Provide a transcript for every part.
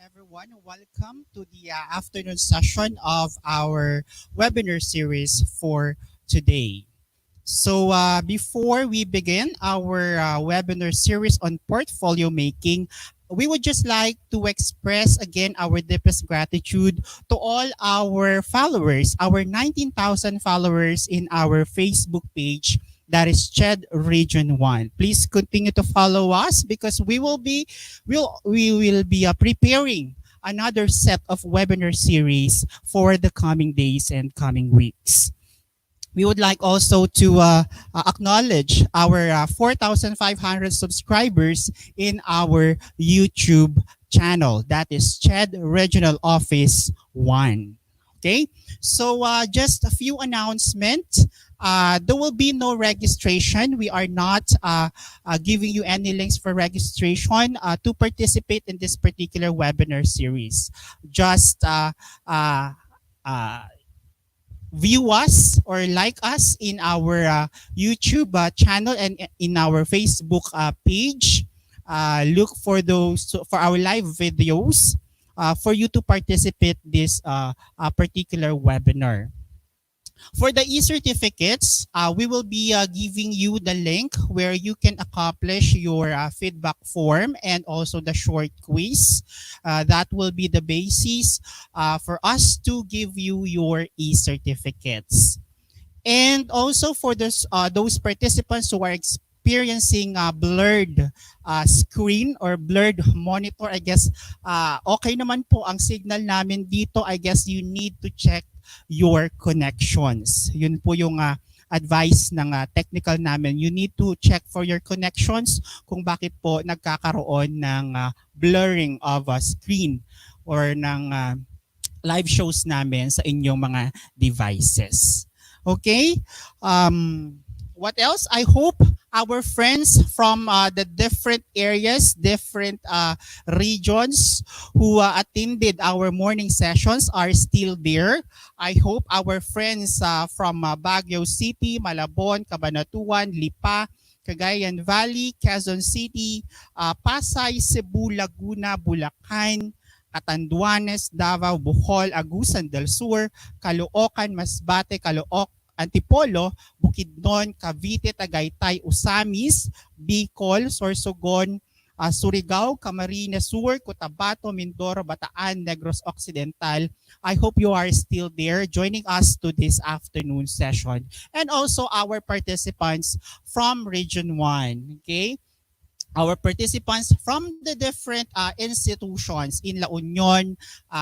Everyone, welcome to the afternoon session of our webinar series for today. So, before we begin our webinar series on portfolio making, we would just like to express again our deepest gratitude to all our followers, our 19,000 followers in our Facebook page, that is CHED Region 1. Please continue to follow us because we will be preparing another set of webinar series for the coming days and coming weeks. We would like also to acknowledge our 4,500 subscribers in our YouTube channel. That is CHED Regional Office 1. Okay, so just a few announcements. There will be no registration. We are not giving you any links for registration to participate in this particular webinar series. Just view us or like us in our YouTube channel and in our Facebook page. Look for those for our live videos for you to participate this particular webinar. For the e-certificates, we will be giving you the link where you can accomplish your feedback form and also the short quiz. That will be the basis for us to give you your e-certificates. And also for those participants who are experiencing blurred screen or blurred monitor, I guess okay naman po ang signal namin dito. I guess you need to check your connections. Yun po yung advice ng technical namin. You need to check for your connections kung bakit po nagkakaroon ng blurring of a screen or ng live shows namin sa inyong mga devices. Okay? What else? I hope our friends from the different areas, different regions who attended our morning sessions are still there. I hope our friends from Baguio City, Malabon, Cabanatuan, Lipa, Cagayan Valley, Quezon City, Pasay, Cebu, Laguna, Bulacan, Catanduanes, Davao, Bohol, Agusan del Sur, Caloocan, Masbate, Antipolo, Bukidnon, Cavite, Tagaytay, Usamis, Bicol, Sorsogon, Surigao, Camarines Sur, Cotabato, Mindoro, Bataan, Negros Occidental. I hope you are still there joining us to this afternoon session. And also our participants from Region 1. Okay? Our participants from the different institutions in La Union,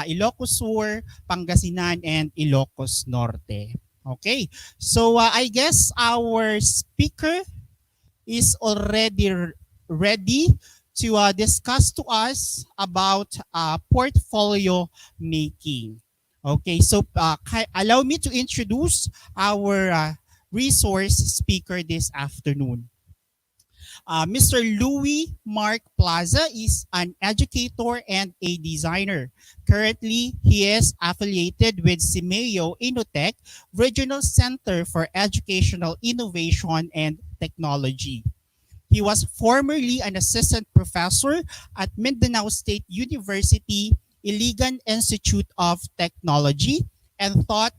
Ilocos Sur, Pangasinan, and Ilocos Norte. Okay, so I guess our speaker is already ready to discuss to us about portfolio making. Okay, so allow me to introduce our resource speaker this afternoon. Mr. Louis Mark Plaza is an educator and a designer. Currently, he is affiliated with SEAMEO INNOTECH, Regional Center for Educational Innovation and Technology. He was formerly an assistant professor at Mindanao State University, Iligan Institute of Technology, and taught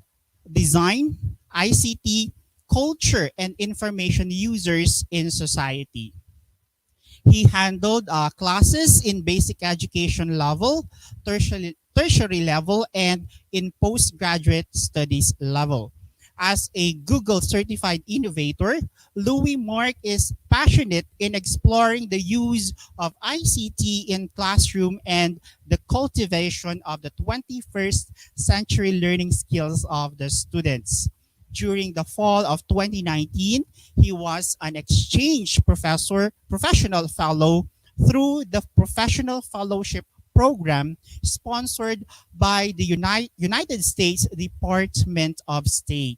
design, ICT, culture, and information users in society. He handled classes in basic education level, tertiary level, and in postgraduate studies level. As a Google certified innovator, Louis Mark is passionate in exploring the use of ICT in classroom and the cultivation of the 21st century learning skills of the students. During the fall of 2019, he was an exchange professional fellow through the Professional Fellowship Program sponsored by the United States Department of State.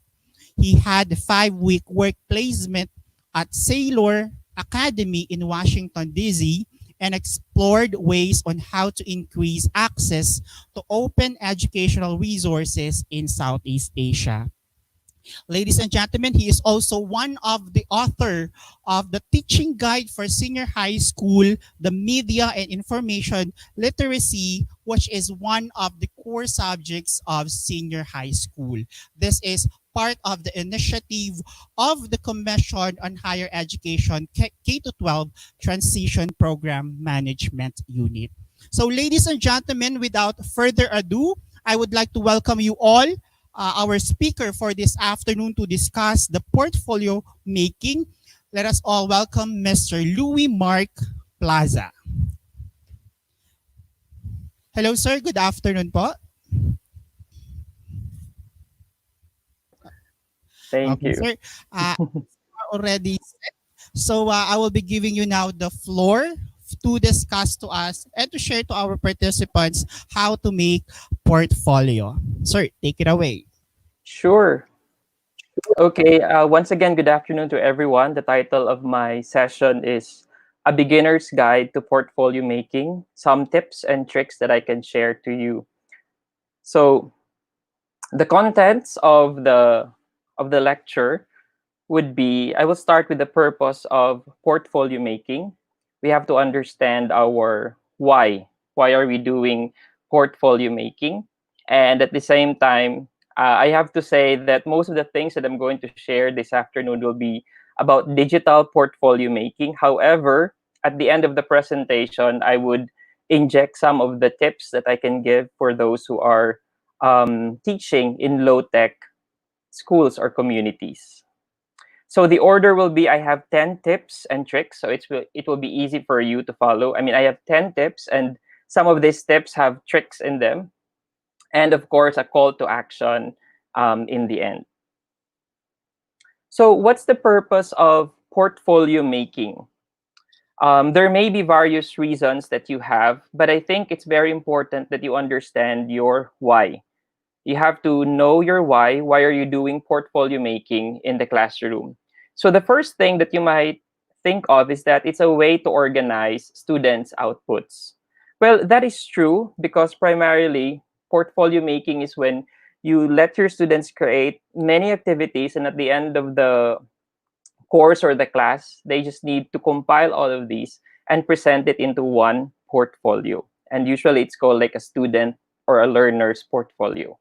He had a 5-week work placement at Saylor Academy in Washington, D.C., and explored ways on how to increase access to open educational resources in Southeast Asia. Ladies and gentlemen, he is also one of the author of the teaching guide for senior high school, the media and information literacy, which is one of the core subjects of senior high school. This is part of the initiative of the Commission on Higher Education K-12 Transition Program Management Unit. So ladies and gentlemen, without further ado, I would like to welcome you all, our speaker for this afternoon to discuss the portfolio making. Let us all welcome Mr. Louis Mark Plaza. Hello, sir. Good afternoon po. Thank Okay, you. sir. Already set. So I will be giving you now the floor to discuss to us and to share to our participants how to make portfolio. Sir, take it away. Sure. Okay. Once again, good afternoon to everyone. The title of my session is A Beginner's Guide to Portfolio Making, some tips and tricks that I can share to you. So, the contents of the lecture would be, I will start with the purpose of portfolio making. We have to understand our why. Why are we doing portfolio making? And at the same time, I have to say that most of the things that I'm going to share this afternoon will be about digital portfolio making. However, at the end of the presentation, I would inject some of the tips that I can give for those who are teaching in low tech schools or communities. So the order will be, I have 10 tips and tricks, so it will be easy for you to follow. I mean, I have 10 tips, and some of these tips have tricks in them, and of course, a call to action in the end. So what's the purpose of portfolio making? There may be various reasons that you have, but I think it's very important that you understand your why. You have to know your why. Why are you doing portfolio making in the classroom? So the first thing that you might think of is that it's a way to organize students' outputs. Well, that is true because primarily portfolio making is when you let your students create many activities, and at the end of the course or the class, they just need to compile all of these and present it into one portfolio. And usually it's called like a student or a learner's portfolio.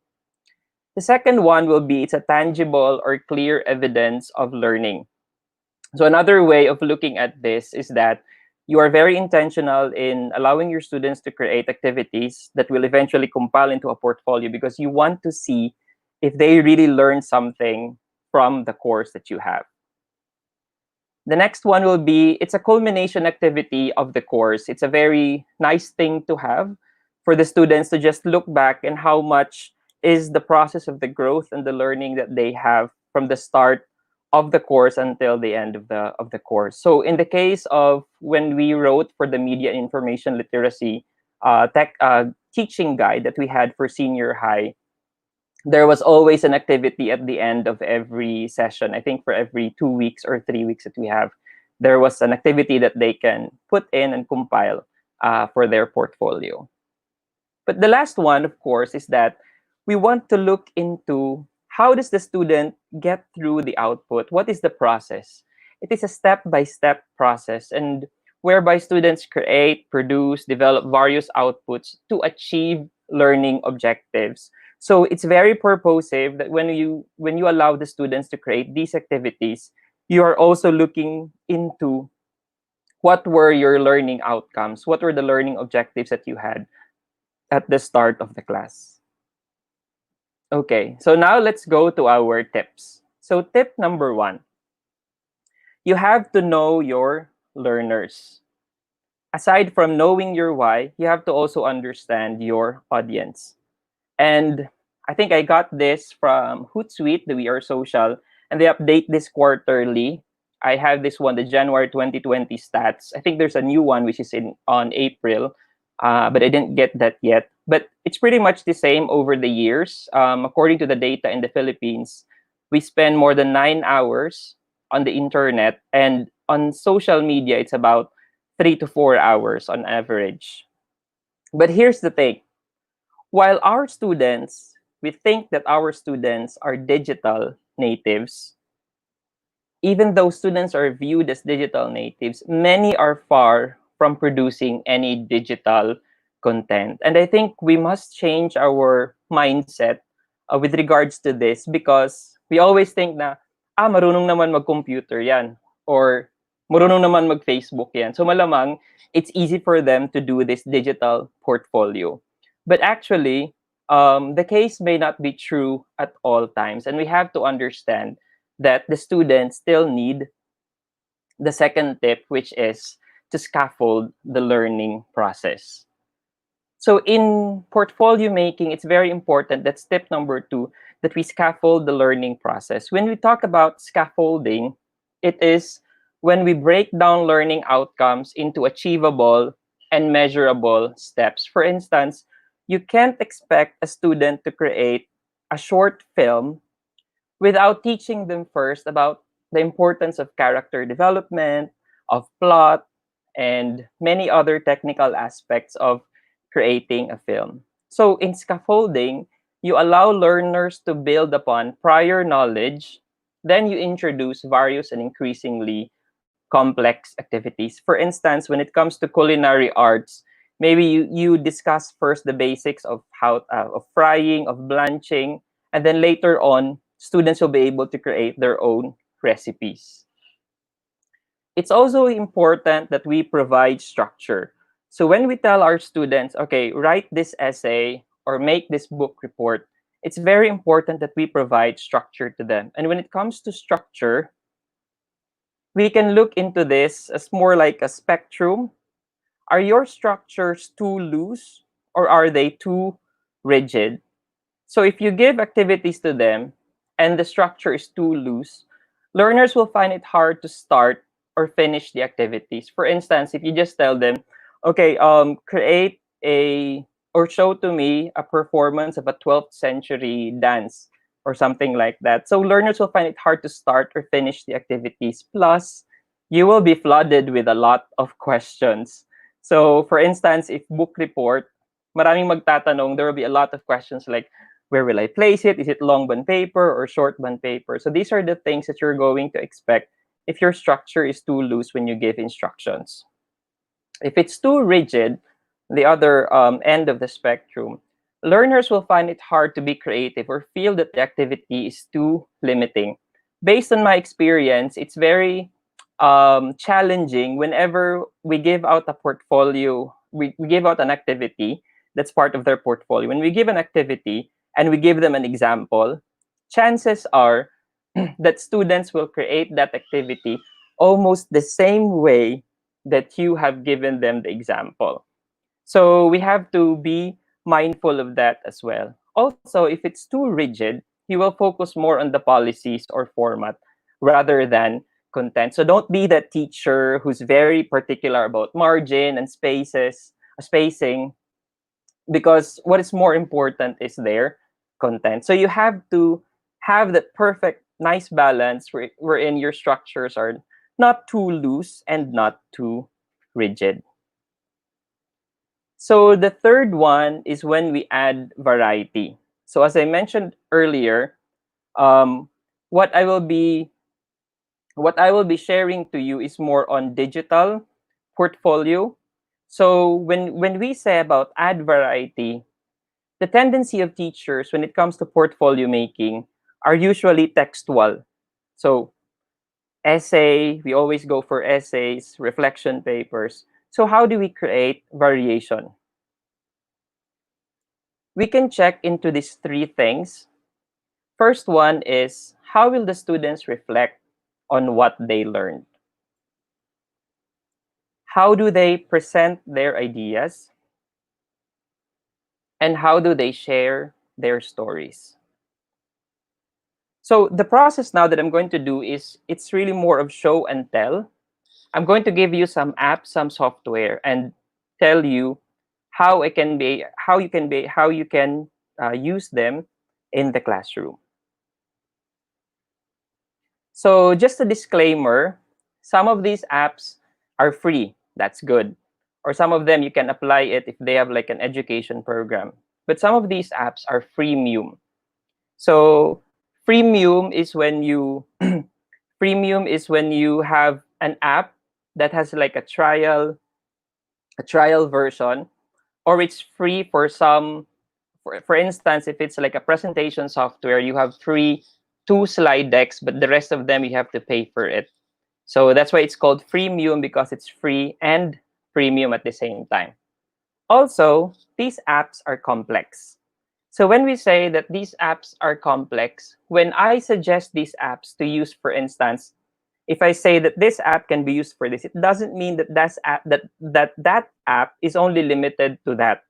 The second one will be it's a tangible or clear evidence of learning. So another way of looking at this is that you are very intentional in allowing your students to create activities that will eventually compile into a portfolio because you want to see if they really learn something from the course that you have. The next one will be it's a culmination activity of the course. It's a very nice thing to have for the students to just look back and how much is the process of the growth and the learning that they have from the start of the course until the end of the course. So in the case of when we wrote for the media information literacy tech teaching guide that we had for senior high, there was always an activity at the end of every session. I think for every 2 weeks or 3 weeks that we have, there was an activity that they can put in and compile for their portfolio. But the last one, of course, is that we want to look into how does the student get through the output? What is the process? It is a step-by-step process, and whereby students create, produce, develop various outputs to achieve learning objectives. So it's very purposive that when you allow the students to create these activities, you are also looking into what were your learning outcomes, what were the learning objectives that you had at the start of the class. Okay, so now let's go to our tips. So, tip number one, you have to know your learners. Aside from knowing your why, you have to also understand your audience. And I think I got this from Hootsuite, the We Are Social, and they update this quarterly. I have this one, the January 2020 stats. I think there's a new one which is in on April, but I didn't get that yet. But it's pretty much the same over the years. According to the data in the Philippines, we spend more than 9 hours on the internet, and on social media, it's about 3 to 4 hours on average. But here's the thing, while our students, we think that our students are digital natives, even though students are viewed as digital natives, many are far from producing any digital content. And I think we must change our mindset with regards to this, because we always think na, marunong naman mag-computer yan, or marunong naman mag-Facebook yan. So malamang, it's easy for them to do this digital portfolio. But actually, the case may not be true at all times. And we have to understand that the students still need the second tip, which is to scaffold the learning process. So in portfolio making, it's very important, that's tip number two, that we scaffold the learning process. When we talk about scaffolding, it is when we break down learning outcomes into achievable and measurable steps. For instance, you can't expect a student to create a short film without teaching them first about the importance of character development, of plot, and many other technical aspects of creating a film. So in scaffolding, you allow learners to build upon prior knowledge, then you introduce various and increasingly complex activities. For instance, when it comes to culinary arts, maybe you discuss first the basics of how of frying, of blanching, and then later on, students will be able to create their own recipes. It's also important that we provide structure. So when we tell our students, okay, write this essay or make this book report, it's very important that we provide structure to them. And when it comes to structure, we can look into this as more like a spectrum. Are your structures too loose or are they too rigid? So if you give activities to them and the structure is too loose, learners will find it hard to start or finish the activities. For instance, if you just tell them, okay, create a or show to me a performance of a 12th century dance or something like that. So learners will find it hard to start or finish the activities. Plus, you will be flooded with a lot of questions. So for instance, if book report, maraming magtatanong, there will be a lot of questions like, where will I place it? Is it long bond paper or short bond paper? So these are the things that you're going to expect if your structure is too loose when you give instructions. If it's too rigid, the other end of the spectrum, learners will find it hard to be creative or feel that the activity is too limiting. Based on my experience, it's very challenging whenever we give out a portfolio, we give out an activity that's part of their portfolio. When we give an activity and we give them an example, chances are that students will create that activity almost the same way that you have given them the example. So we have to be mindful of that as well. Also, if it's too rigid, you will focus more on the policies or format rather than content. So don't be that teacher who's very particular about margin and spacing, because what is more important is their content. So you have to have that perfect, nice balance wherein your structures are not too loose and not too rigid. So the third one is when we add variety. So as I mentioned earlier, um, what I will be what I will be sharing to you is more on digital portfolio. So when we say about add variety, the tendency of teachers when it comes to portfolio making are usually textual. So essay, we always go for essays, reflection papers. So how do we create variation? We can check into these three things. First one is, how will the students reflect on what they learned? How do they present their ideas? And how do they share their stories? So the process now that I'm going to do is, it's really more of show and tell. I'm going to give you some apps, some software, and tell you how you can use them in the classroom. So just a disclaimer, some of these apps are free. That's good. Or some of them you can apply it if they have like an education program. But some of these apps are freemium. So freemium is when you premium is when you have an app that has like a trial version, or it's free for some. For instance, if it's like a presentation software, you have free 2 slide decks, but the rest of them you have to pay for it. So that's why it's called freemium, because it's free and premium at the same time. Also, these apps are complex. So when we say that these apps are complex, when I suggest these apps to use, for instance, if I say that this app can be used for this, it doesn't mean that that app is only limited to that.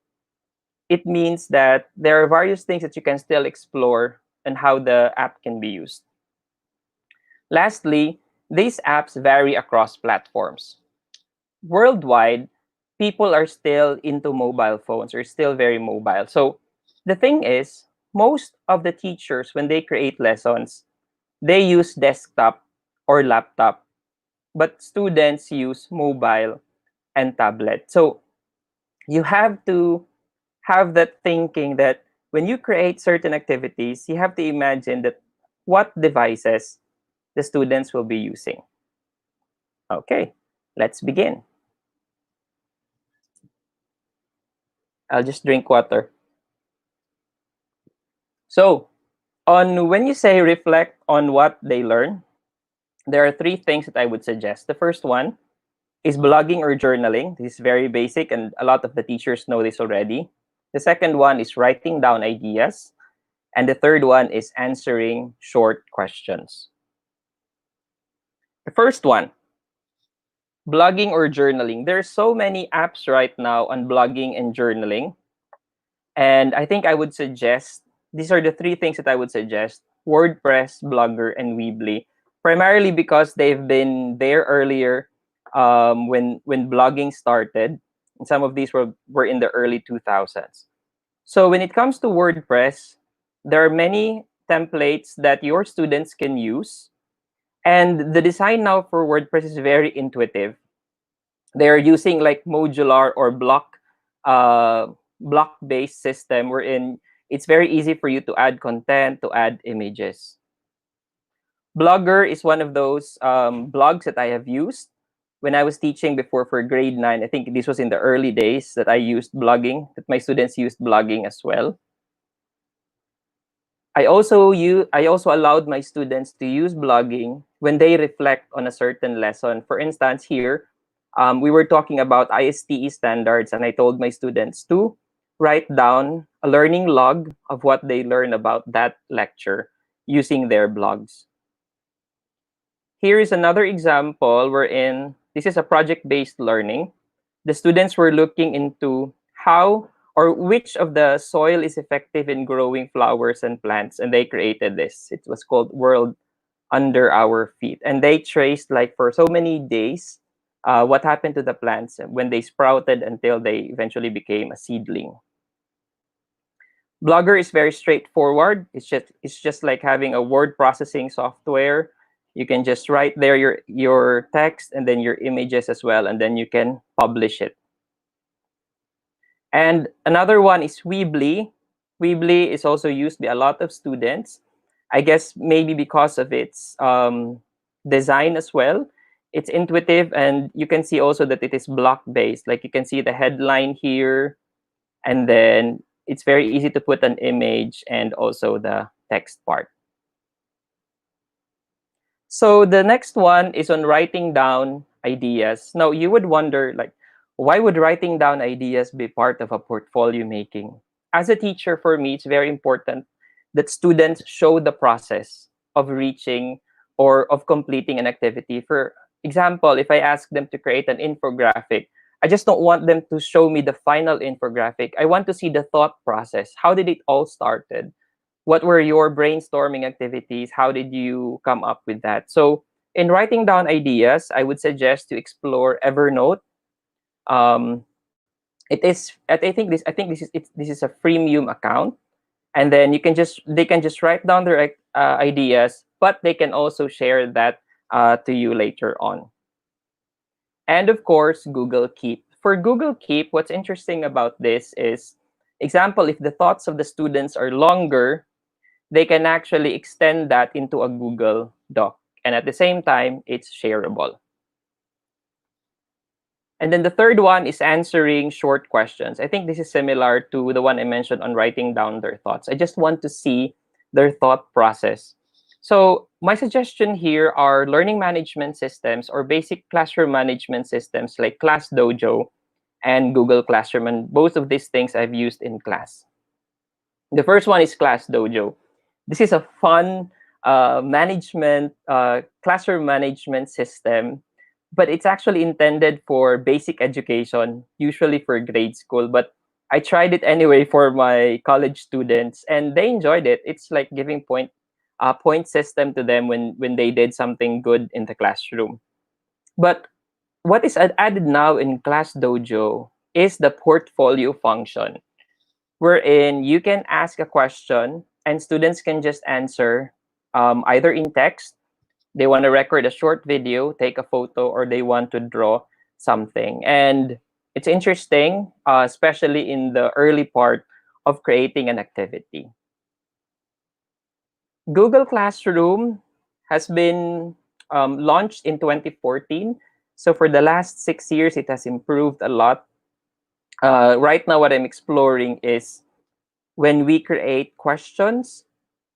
It means that there are various things that you can still explore and how the app can be used. Lastly, these apps vary across platforms. Worldwide, people are still into mobile phones, or still very mobile. So the thing is, most of the teachers, when they create lessons, they use desktop or laptop, but students use mobile and tablet. So you have to have that thinking that when you create certain activities, you have to imagine that what devices the students will be using. Okay, let's begin. I'll just drink water. So, on when you say reflect on what they learn, there are 3 things that I would suggest. The first one is blogging or journaling. This is very basic, and a lot of the teachers know this already. The second one is writing down ideas. And the third one is answering short questions. The first one, blogging or journaling. There's so many apps right now on blogging and journaling. And I think I would suggest, these are the 3 things that I would suggest: WordPress, Blogger, and Weebly. Primarily because they've been there earlier, when blogging started. And some of these were in the early 2000s. So when it comes to WordPress, there are many templates that your students can use. And the design now for WordPress is very intuitive. They're using like modular or block-based system, wherein it's very easy for you to add content, to add images. Blogger is one of those blogs that I have used when I was teaching before for grade 9. I think this was in the early days that I used blogging, that my students used blogging as well. I also allowed my students to use blogging when they reflect on a certain lesson. For instance, here, we were talking about ISTE standards, and I told my students to write down a learning log of what they learned about that lecture using their blogs. Here is another example wherein this is a project-based learning. The students were looking into how or which of the soil is effective in growing flowers and plants, and they created this. It was called World Under Our Feet. And they traced, like, for so many days, what happened to the plants when they sprouted until they eventually became a seedling. Blogger is very straightforward. It's just like having a word processing software. You can just write there your text and then your images as well, and then you can publish it. And another one is Weebly. Weebly is also used by a lot of students. I guess maybe because of its design as well. It's intuitive, and you can see also that it is block-based. Like, you can see the headline here, and then it's very easy to put an image and also the text part. So the next one is on writing down ideas. Now, you would wonder, like, why would writing down ideas be part of a portfolio making? As a teacher, for me, it's very important that students show the process of reaching or of completing an activity. For example, if I ask them to create an infographic, I just don't want them to show me the final infographic. I want to see the thought process. How did it all started? What were your brainstorming activities? How did you come up with that? So in writing down ideas, I would suggest to explore Evernote. Um, it is, I think this is a freemium account, and then they can just write down their ideas, but they can also share that to you later on. And of course, Google Keep. For Google Keep, what's interesting about this is, example, if the thoughts of the students are longer, they can actually extend that into a Google Doc. And at the same time, it's shareable. And then the third one is answering short questions. I think this is similar to the one I mentioned on writing down their thoughts. I just want to see their thought process. So my suggestion here are learning management systems or basic classroom management systems like Class Dojo and Google Classroom. And both of these things I've used in class. The first one is Class Dojo. This is a fun classroom management system, but it's actually intended for basic education, usually for grade school. But I tried it anyway for my college students, and they enjoyed it. It's like giving point system to them when they did something good in the classroom. But what is added now in Class Dojo is the portfolio function, wherein you can ask a question and students can just answer either in text, they want to record a short video, take a photo, or they want to draw something. And it's interesting, especially in the early part of creating an activity. Google Classroom has been launched in 2014. So for the last 6 years, it has improved a lot. Right now, what I'm exploring is when we create questions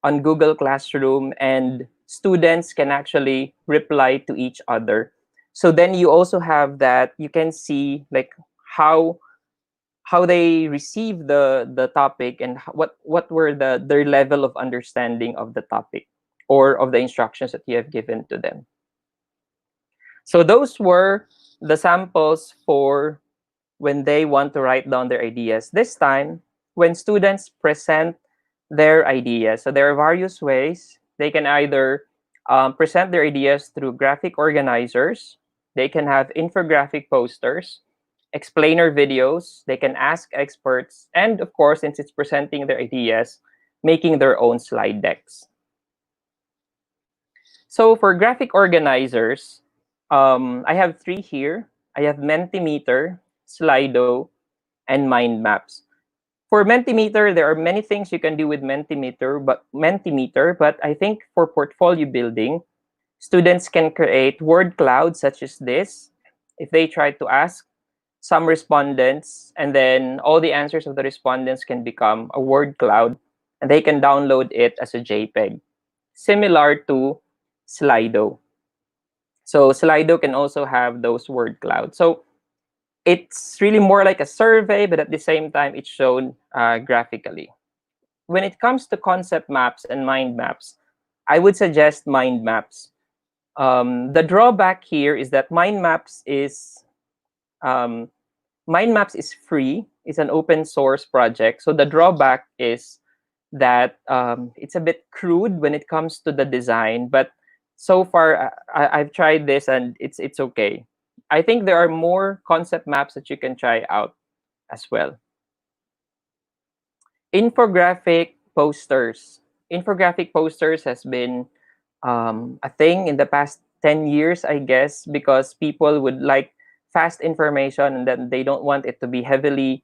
on Google Classroom and students can actually reply to each other. So then you also have that, you can see like how they receive the topic and what were their level of understanding of the topic or of the instructions that you have given to them. So those were the samples for when they want to write down their ideas. This time, when students present their ideas, so there are various ways. They can either present their ideas through graphic organizers, they can have infographic posters, explainer videos, they can ask experts, and of course, since it's presenting their ideas, making their own slide decks. So for graphic organizers, I have three here. I have Mentimeter, Slido, and mind maps. For Mentimeter, there are many things you can do with Mentimeter, but I think for portfolio building, students can create word clouds such as this. If they try to ask some respondents, and then all the answers of the respondents can become a word cloud, and they can download it as a JPEG, similar to Slido. So Slido can also have those word clouds. So it's really more like a survey, but at the same time, it's shown graphically. When it comes to concept maps and mind maps, I would suggest mind maps. The drawback here is that um, mind maps is free. It's an open source project. So the drawback is that it's a bit crude when it comes to the design. But so far, I've tried this and it's okay. I think there are more concept maps that you can try out as well. Infographic posters. Infographic posters has been a thing in the past 10 years, I guess, because people would like fast information and then they don't want it to be heavily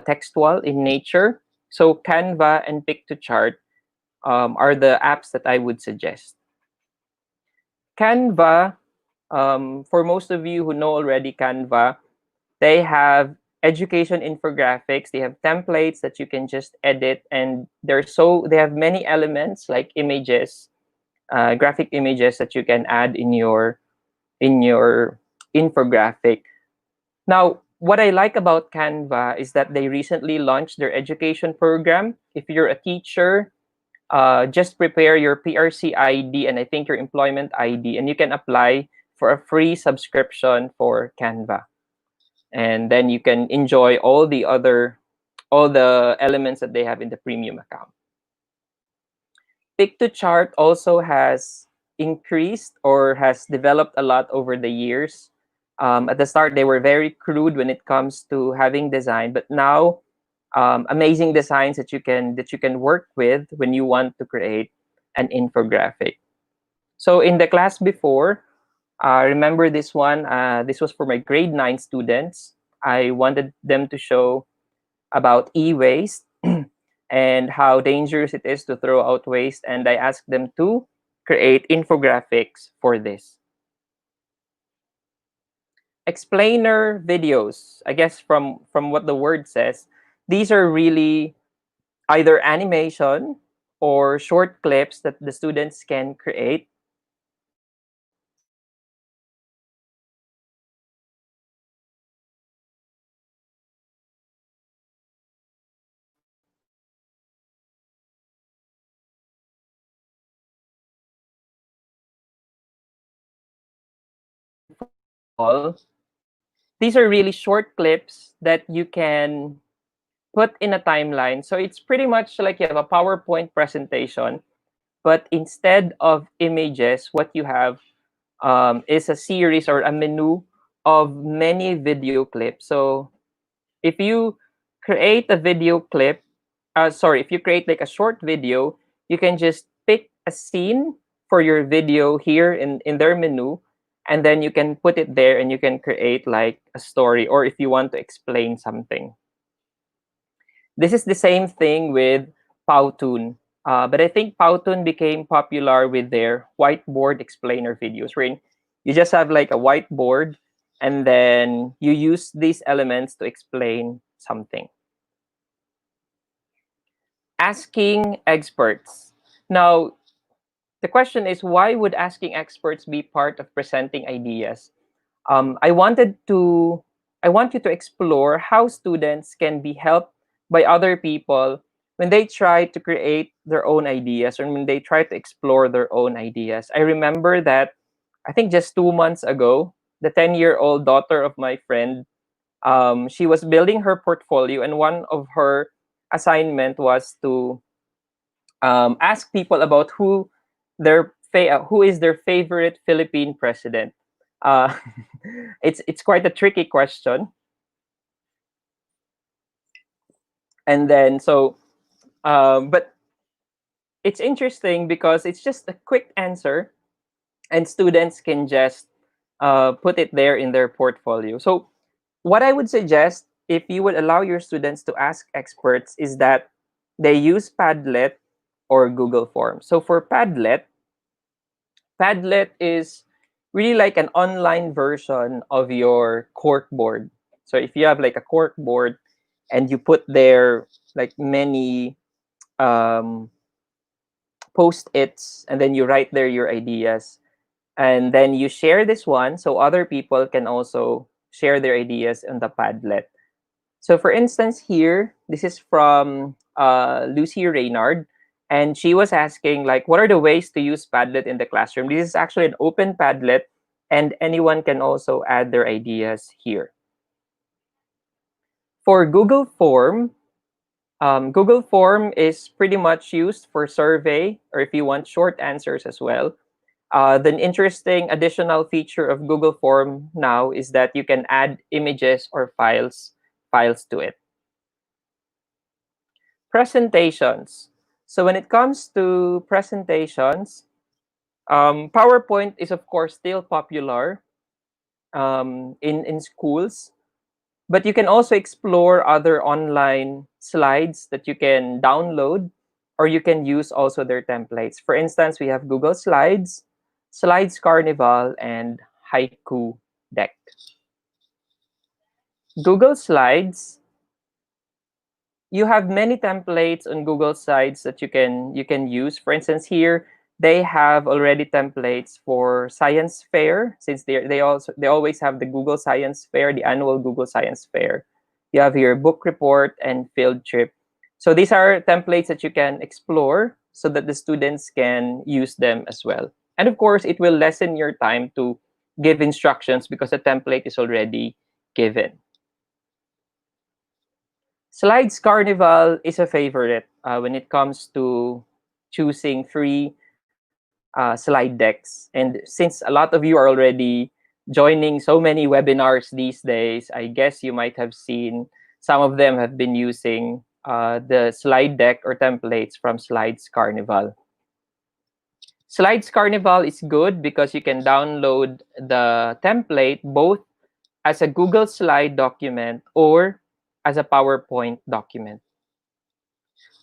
textual in nature. So Canva and Pick2Chart are the apps that I would suggest. Canva, for most of you who know already Canva, they have education infographics. They have templates that you can just edit, and they have many elements like images, graphic images that you can add in your infographic. Now, what I like about Canva is that they recently launched their education program. If you're a teacher, just prepare your PRC ID and I think your employment ID, and you can apply for a free subscription for Canva. And then you can enjoy all the elements that they have in the premium account. Pick to Chart also has increased or has developed a lot over the years. At the start, they were very crude when it comes to having design, but now amazing designs that you can work with when you want to create an infographic. So in the class before, remember this one. This was for my grade 9 students. I wanted them to show about e-waste and how dangerous it is to throw out waste. And I asked them to create infographics for this. Explainer videos, I guess from what the word says, these are really either animation or short clips that the students can create. All these are really short clips that you can put in a timeline. So it's pretty much like you have a PowerPoint presentation, but instead of images, what you have is a series or a menu of many video clips. So if you create a video clip, if you create like a short video, you can just pick a scene for your video here in their menu, and then you can put it there and you can create like a story, or if you want to explain something. This is the same thing with Powtoon. But I think Powtoon became popular with their whiteboard explainer videos, wherein you just have like a whiteboard and then you use these elements to explain something. Asking experts. Now, the question is, why would asking experts be part of presenting ideas? I wanted to I want you to explore how students can be helped by other people when they try to create their own ideas or when they try to explore their own ideas. I remember that I think just 2 months ago, the 10-year-old daughter of my friend, she was building her portfolio, and one of her assignment was to ask people about who is their favorite Philippine president. Uh, it's quite a tricky question. And then but it's interesting because it's just a quick answer, and students can just put it there in their portfolio. So what I would suggest, if you would allow your students to ask experts, is that they use Padlet or Google Forms. So for Padlet is really like an online version of your corkboard. So if you have like a corkboard and you put there like many um, post-its, and then you write there your ideas, and then you share this one so other people can also share their ideas on the Padlet. So for instance here, this is from Lucy Reynard, and she was asking like, what are the ways to use Padlet in the classroom? This is actually an open Padlet, and anyone can also add their ideas here. For Google Form is pretty much used for survey, or if you want short answers as well. The interesting additional feature of Google Form now is that you can add images or files to it. Presentations. So when it comes to presentations, PowerPoint is of course still popular in schools, but you can also explore other online slides that you can download, or you can use also their templates. For instance, we have Google Slides, Slides Carnival, and Haiku Deck. Google Slides, you have many templates on Google Slides that you can use. For instance, here they have already templates for science fair, since they always have the Google Science Fair, the annual Google Science Fair. You have your book report and field trip. So these are templates that you can explore so that the students can use them as well. And of course, it will lessen your time to give instructions because the template is already given. Slides Carnival is a favorite when it comes to choosing free slide decks. And since a lot of you are already joining so many webinars these days, I guess you might have seen some of them have been using the slide deck or templates from Slides Carnival. Slides Carnival is good because you can download the template both as a Google Slide document or as a PowerPoint document.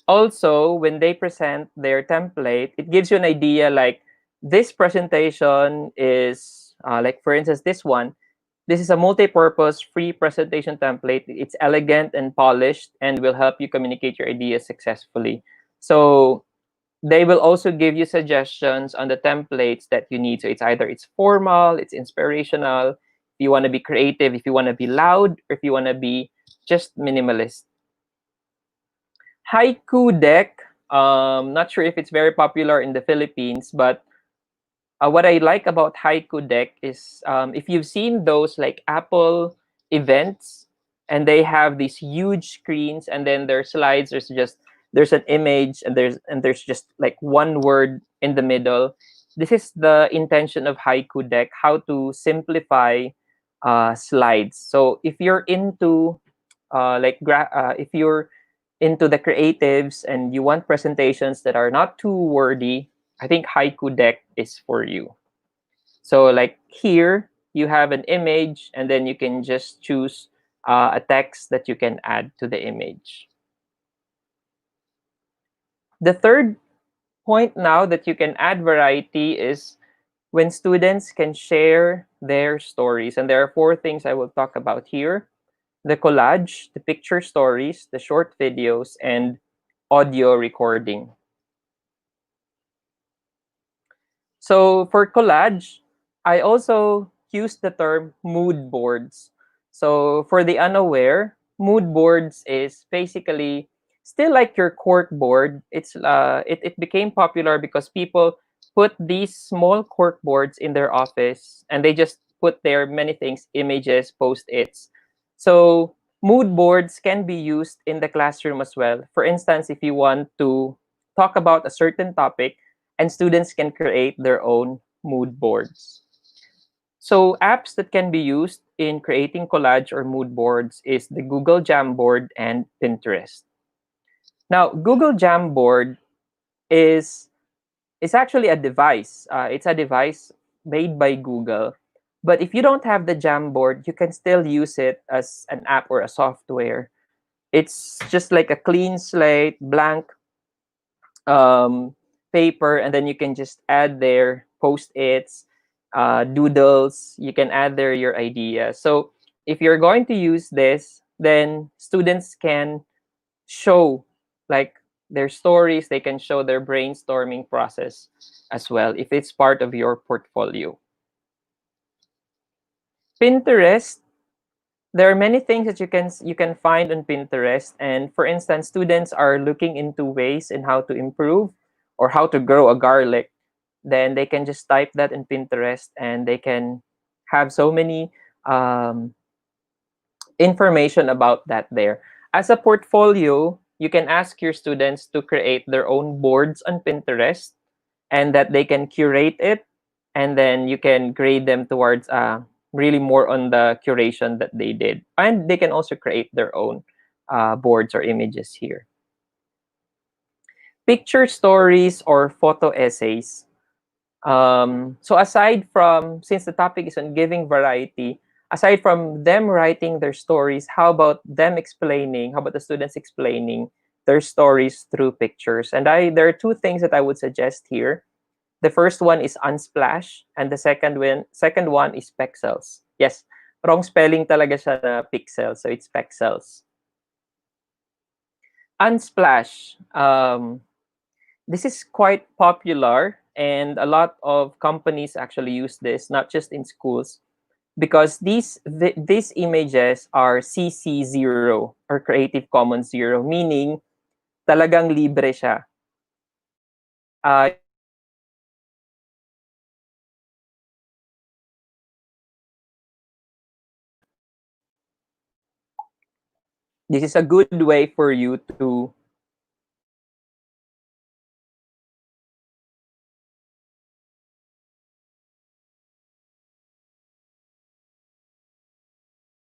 Also, when they present their template, it gives you an idea like this presentation is, like for instance, this is a multi-purpose free presentation template. It's elegant and polished and will help you communicate your ideas successfully. So they will also give you suggestions on the templates that you need. So it's either it's formal, it's inspirational, if you want to be creative, if you want to be loud, or if you want to be just minimalist. Haiku deck, not sure if it's very popular in the Philippines, but what I like about Haiku deck is if you've seen those like Apple events and they have these huge screens and then their slides, there's an image and there's just like one word in the middle. This is the intention of Haiku deck, how to simplify slides. So if you're into if you're into the creatives and you want presentations that are not too wordy, I think Haiku deck is for you. So like here, you have an image and then you can just choose a text that you can add to the image. The third point now that you can add variety is when students can share their stories. And there are four things I will talk about here: the collage, the picture stories, the short videos, and audio recording. So for collage, I also use the term mood boards. So for the unaware, mood boards is basically still like your cork board. It became popular because people put these small cork boards in their office and they just put there many things, images, post-its. So mood boards can be used in the classroom as well. For instance, if you want to talk about a certain topic, and students can create their own mood boards. So apps that can be used in creating collage or mood boards is the Google Jamboard and Pinterest. Now, Google Jamboard is actually a device. It's a device made by Google. But if you don't have the Jamboard, you can still use it as an app or a software. It's just like a clean slate, blank paper, and then you can just add there post-its, doodles. You can add there your ideas. So if you're going to use this, then students can show like their stories. They can show their brainstorming process as well if it's part of your portfolio. Pinterest, there are many things that you can find on Pinterest. And for instance, students are looking into ways in how to improve or how to grow a garlic. Then they can just type that in Pinterest and they can have so many information about that there. As a portfolio, you can ask your students to create their own boards on Pinterest and that they can curate it, and then you can grade them towards really more on the curation that they did. And they can also create their own boards or images here. Picture stories or photo essays. So aside from, since the topic is on giving variety, aside from them writing their stories, how about them explaining, how about the students explaining their stories through pictures? And there are two things that I would suggest here. The first one is Unsplash, and the second one is Pexels. Yes, wrong spelling talaga siya na pixel, so it's Pexels. Unsplash. This is quite popular, and a lot of companies actually use this, not just in schools, because these images are CC0 or Creative Commons 0, meaning talagang libre siya. You can use this this is a good way for you to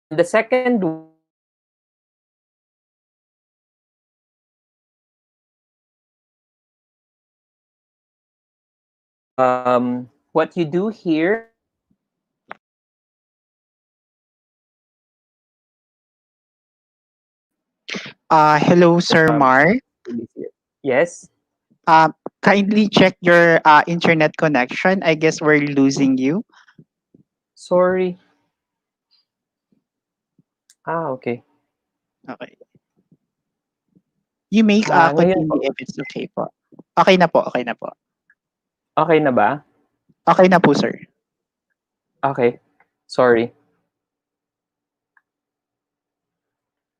and the second one what you do here Hello, Sir um Mark. yes. Kindly check your internet connection. I guess we're losing you. Sorry. Okay. Okay. You make Ngayon continue po. if it's okay po. Okay na po, okay na po. Okay na ba? Okay na po, sir. Okay. Sorry.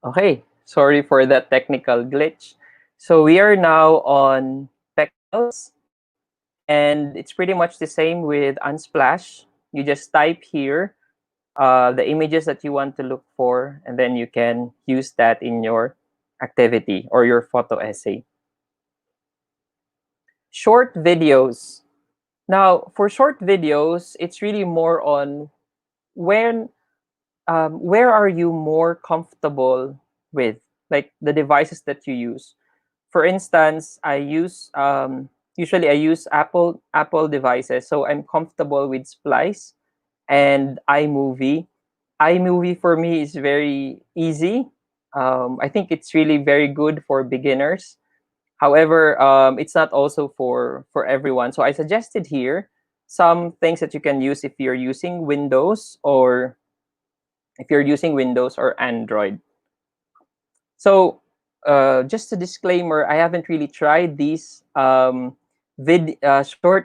Okay. Sorry for that technical glitch. So we are now on Pexels, and it's pretty much the same with Unsplash. You just type here the images that you want to look for, and then you can use that in your activity or your photo essay. Short videos. Now, for short videos, it's really more on when where are you more comfortable with, like the devices that you use. For instance, I use usually I use Apple devices, so I'm comfortable with Splice and iMovie. iMovie for me is very easy. I think it's really very good for beginners. However, it's not also for everyone. So I suggested here some things that you can use if you're using Windows or Android. So just a disclaimer, I haven't really tried these short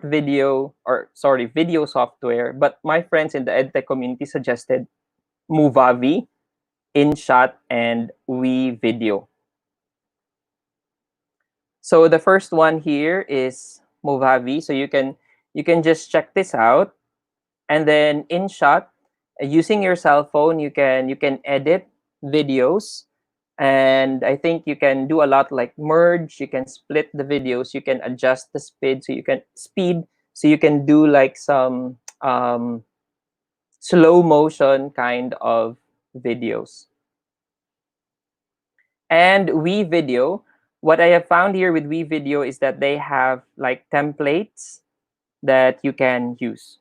video or sorry video software, but my friends in the edtech community suggested Movavi, InShot, and WeVideo. So the first one here is Movavi. So you can just check this out, and then InShot, using your cell phone, you can edit videos, and I think you can do a lot like merge. You can split the videos. You can adjust the speed, so you can do like some slow motion kind of videos. And WeVideo, what I have found here with WeVideo is that they have like templates that you can use.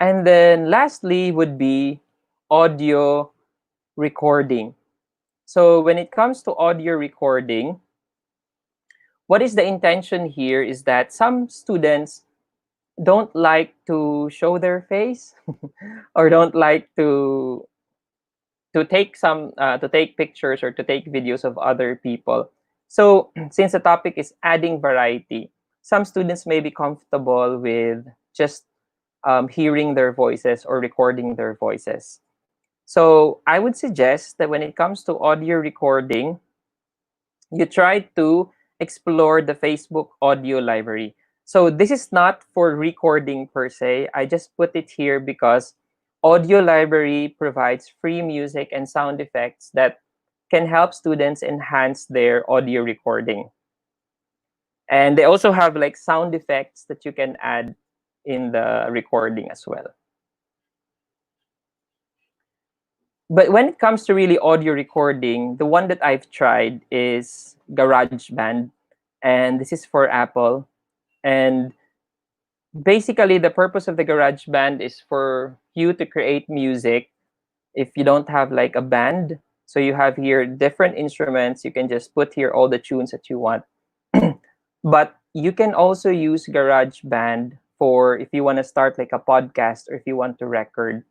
And then lastly would be audio recording. So when it comes to audio recording, what is the intention here is that some students don't like to show their face or don't like to take pictures or to take videos of other people. So since the topic is adding variety, some students may be comfortable with just hearing their voices or recording their voices. So I would suggest that when it comes to audio recording, you try to explore the Facebook audio library. So this is not for recording per se. I just put it here because audio library provides free music and sound effects that can help students enhance their audio recording. And they also have like sound effects that you can add in the recording as well. But when it comes to really audio recording, the one that I've tried is GarageBand, and this is for Apple. And basically, the purpose of the GarageBand is for you to create music if you don't have like a band. So you have here different instruments. You can just put here all the tunes that you want. But you can also use GarageBand for if you want to start like a podcast or if you want to record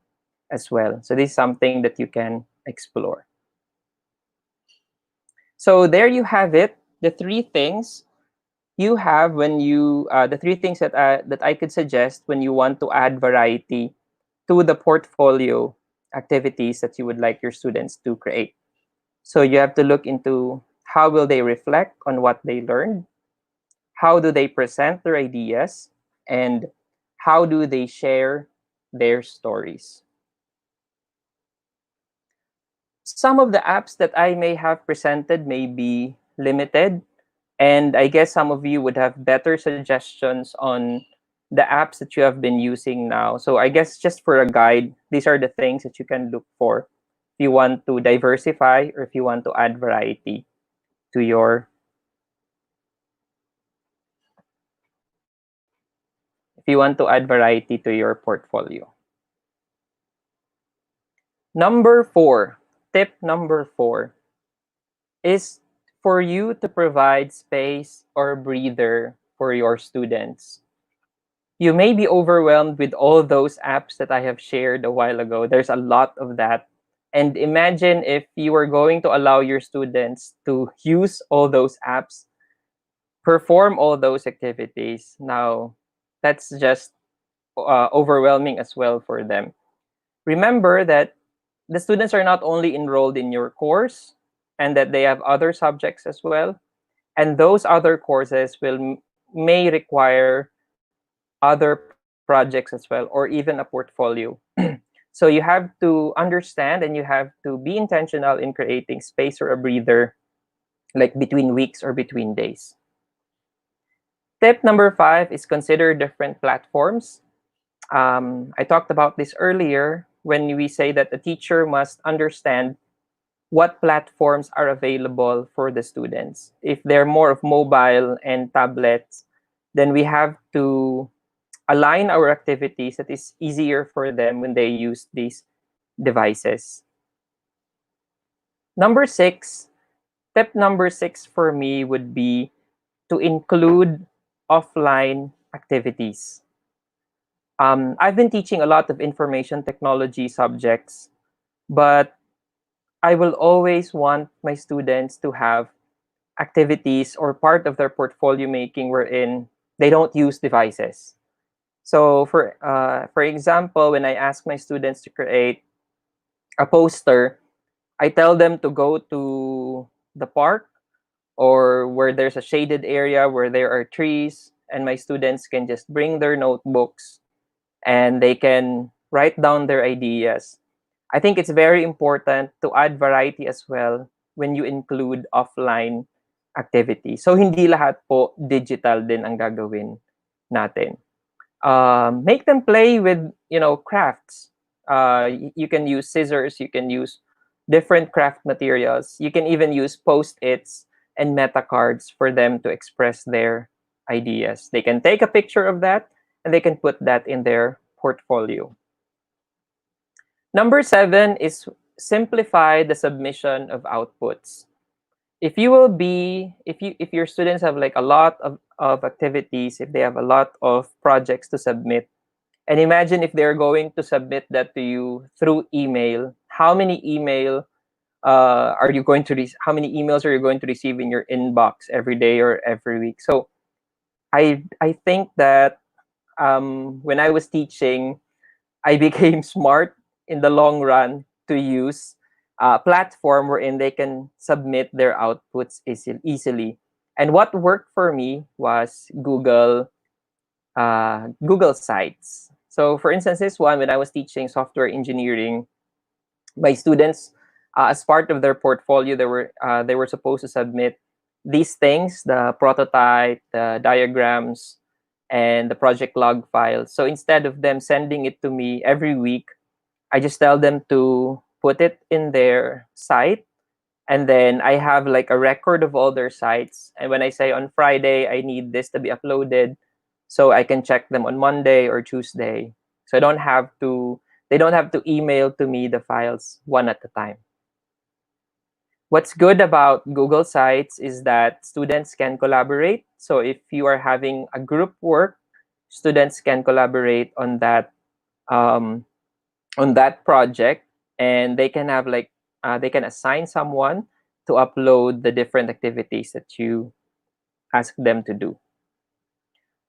as well. So this is something that you can explore. So there you have it. The three things you have when you the three things that I could suggest when you want to add variety to the portfolio activities that you would like your students to create. So you have to look into How will they reflect on what they learned? How do they present their ideas? And how do they share their stories? Some of the apps that I may have presented may be limited, and I guess some of you would have better suggestions on the apps that you have been using now. So I guess just for a guide, these are the things that you can look for if you want to diversify or if you want to add variety to your portfolio. Number 4, tip number 4 is for you to provide space or breather for your students. You may be overwhelmed with all those apps that I have shared a while ago. There's a lot of that. And imagine if you were going to allow your students to use all those apps, perform all those activities. Now, that's just overwhelming as well for them. Remember that the students are not only enrolled in your course and that they have other subjects as well. And those other courses may require other projects as well, or even a portfolio. So you have to understand and you have to be intentional in creating space or a breather, like between weeks or between days. Tip number 5 is consider different platforms. I talked about this earlier when we say that the teacher must understand what platforms are available for the students. If they're more of mobile and tablets, then we have to align our activities that is easier for them when they use these devices. Number 6, tip number 6 for me would be to include offline activities. I've been teaching a lot of information technology subjects, but I will always want my students to have activities or part of their portfolio making wherein they don't use devices. So for example, when I ask my students to create a poster, I tell them to go to the park or where there's a shaded area where there are trees, and my students can just bring their notebooks and they can write down their ideas. I think it's very important to add variety as well when you include offline activity. So hindi lahat po digital din ang gagawin natin. Make them play with, crafts. You can use scissors, you can use different craft materials. You can even use post-its and meta cards for them to express their ideas. They can take a picture of that and they can put that in their portfolio. Number 7 is simplify the submission of outputs. If your students have like a lot of activities, if they have a lot of projects to submit, and imagine if they're going to submit that to you through email, how many how many emails are you going to receive in your inbox every day or every week? So I think that when I was teaching, I became smart in the long run to use a platform wherein they can submit their outputs easily. And what worked for me was Google Sites. So for instance, this one, when I was teaching software engineering, my students, as part of their portfolio, they were supposed to submit these things: the prototype, the diagrams, and the project log files. So instead of them sending it to me every week, I just tell them to put it in their site, and then I have like a record of all their sites. And when I say on Friday I need this to be uploaded, so I can check them on Monday or Tuesday. So they don't have to email to me the files one at a time. What's good about Google Sites is that students can collaborate. So if you are having a group work, students can collaborate um, on that project, and they can have they can assign someone to upload the different activities that you ask them to do.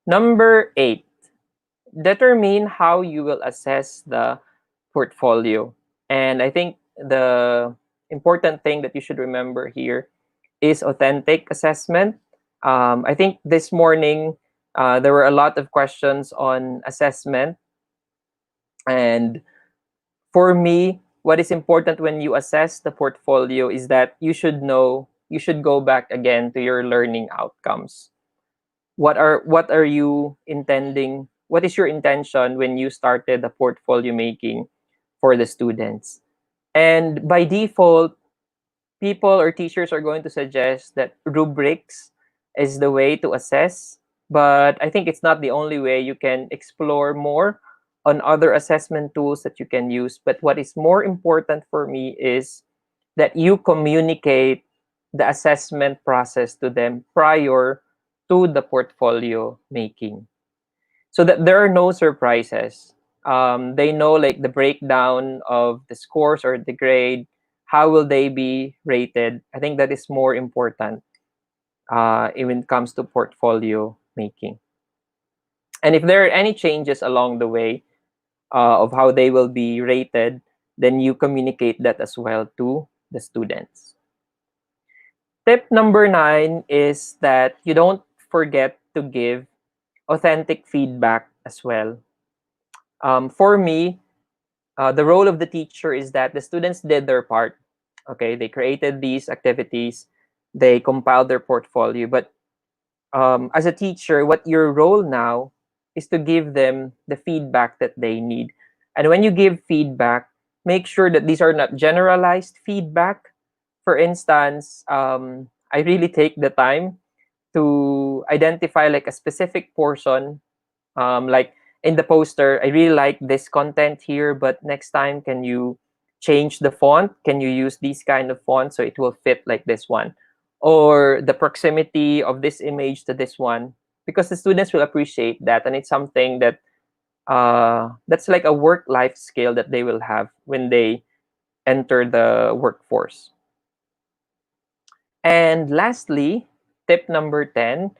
Number 8, determine how you will assess the portfolio. And I think the important thing that you should remember here is authentic assessment. I think this morning there were a lot of questions on assessment. And for me, what is important when you assess the portfolio is that you should go back again to your learning outcomes. What are you intending? What is your intention when you started the portfolio making for the students? And by default, people or teachers are going to suggest that rubrics is the way to assess, but I think it's not the only way. You can explore more on other assessment tools that you can use. But what is more important for me is that you communicate the assessment process to them prior to the portfolio making, so that there are no surprises. They know like the breakdown of the scores or the grade, how will they be rated. I think that is more important when it comes to portfolio making. And if there are any changes along the way of how they will be rated, then you communicate that as well to the students. Tip number 9 is that you don't forget to give authentic feedback as well. For me, the role of the teacher is that the students did their part. Okay, they created these activities, they compiled their portfolio. But as a teacher, what your role now is to give them the feedback that they need. And when you give feedback, make sure that these are not generalized feedback. For instance, I really take the time to identify like a specific portion, like in the poster, I really like this content here, but next time, can you change the font? Can you use this kind of font so it will fit like this one? Or the proximity of this image to this one, because the students will appreciate that, and it's something that that's like a work life skill that they will have when they enter the workforce. And lastly, tip number 10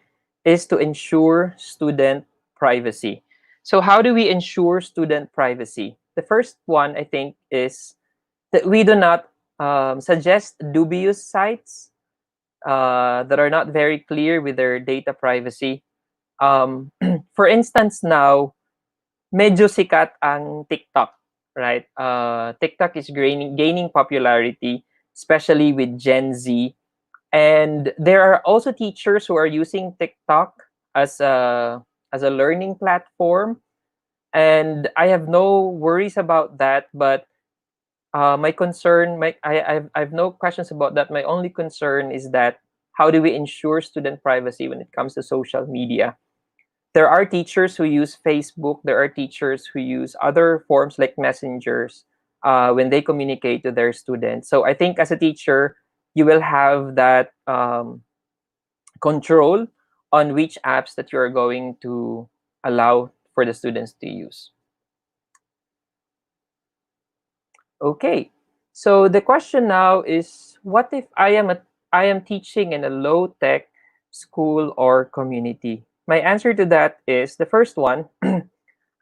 is to ensure student privacy. So, how do we ensure student privacy? The first one, I think, is that we do not suggest dubious sites that are not very clear with their data privacy. For instance, now, medyo sikat ang TikTok, right? TikTok is gaining popularity, especially with Gen Z. And there are also teachers who are using TikTok as a learning platform, and I have no worries about that. But my concern, I've no questions about that. My only concern is that how do we ensure student privacy when it comes to social media? There are teachers who use Facebook. There are teachers who use other forms like messengers when they communicate to their students. So I think as a teacher, you will have that control on which apps that you are going to allow for the students to use. Okay, so the question now is, what if I am teaching in a low tech school or community? My answer to that is the first one.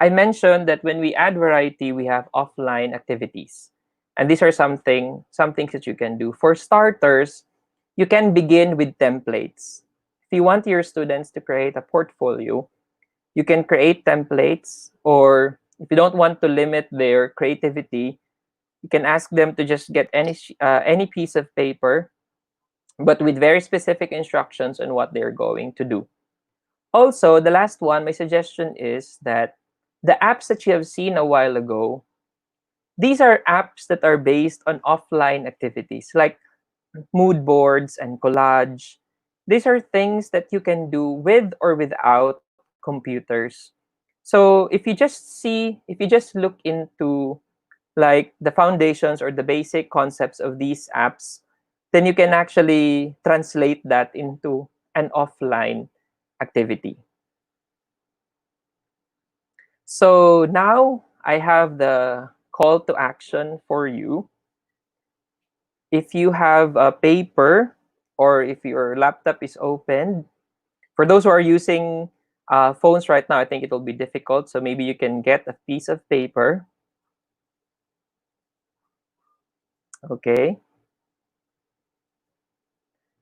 I mentioned that when we add variety, we have offline activities. And these are some things that you can do. For starters, you can begin with templates. If you want your students to create a portfolio, you can create templates, or if you don't want to limit their creativity, you can ask them to just get any piece of paper, but with very specific instructions on what they're going to do. Also, the last one, my suggestion is that the apps that you have seen a while ago, these are apps that are based on offline activities like mood boards and collage. These are things that you can do with or without computers. So if you just look into like the foundations or the basic concepts of these apps, then you can actually translate that into an offline activity. So now I have the call to action for you. If you have a paper or if your laptop is open, for those who are using phones right now, I think it will be difficult. So maybe you can get a piece of paper. Okay.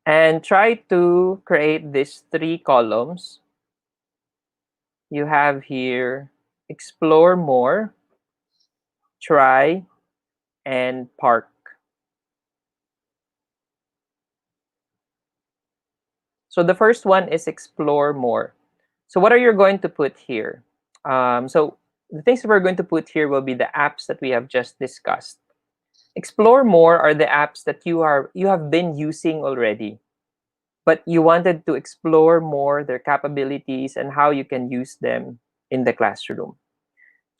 And try to create these three columns. You have here explore more, try, and park. So the first one is explore more. So what are you going to put here? So the things that we're going to put here will be the apps that we have just discussed. Explore more are the apps that you have been using already, but you wanted to explore more their capabilities and how you can use them in the classroom.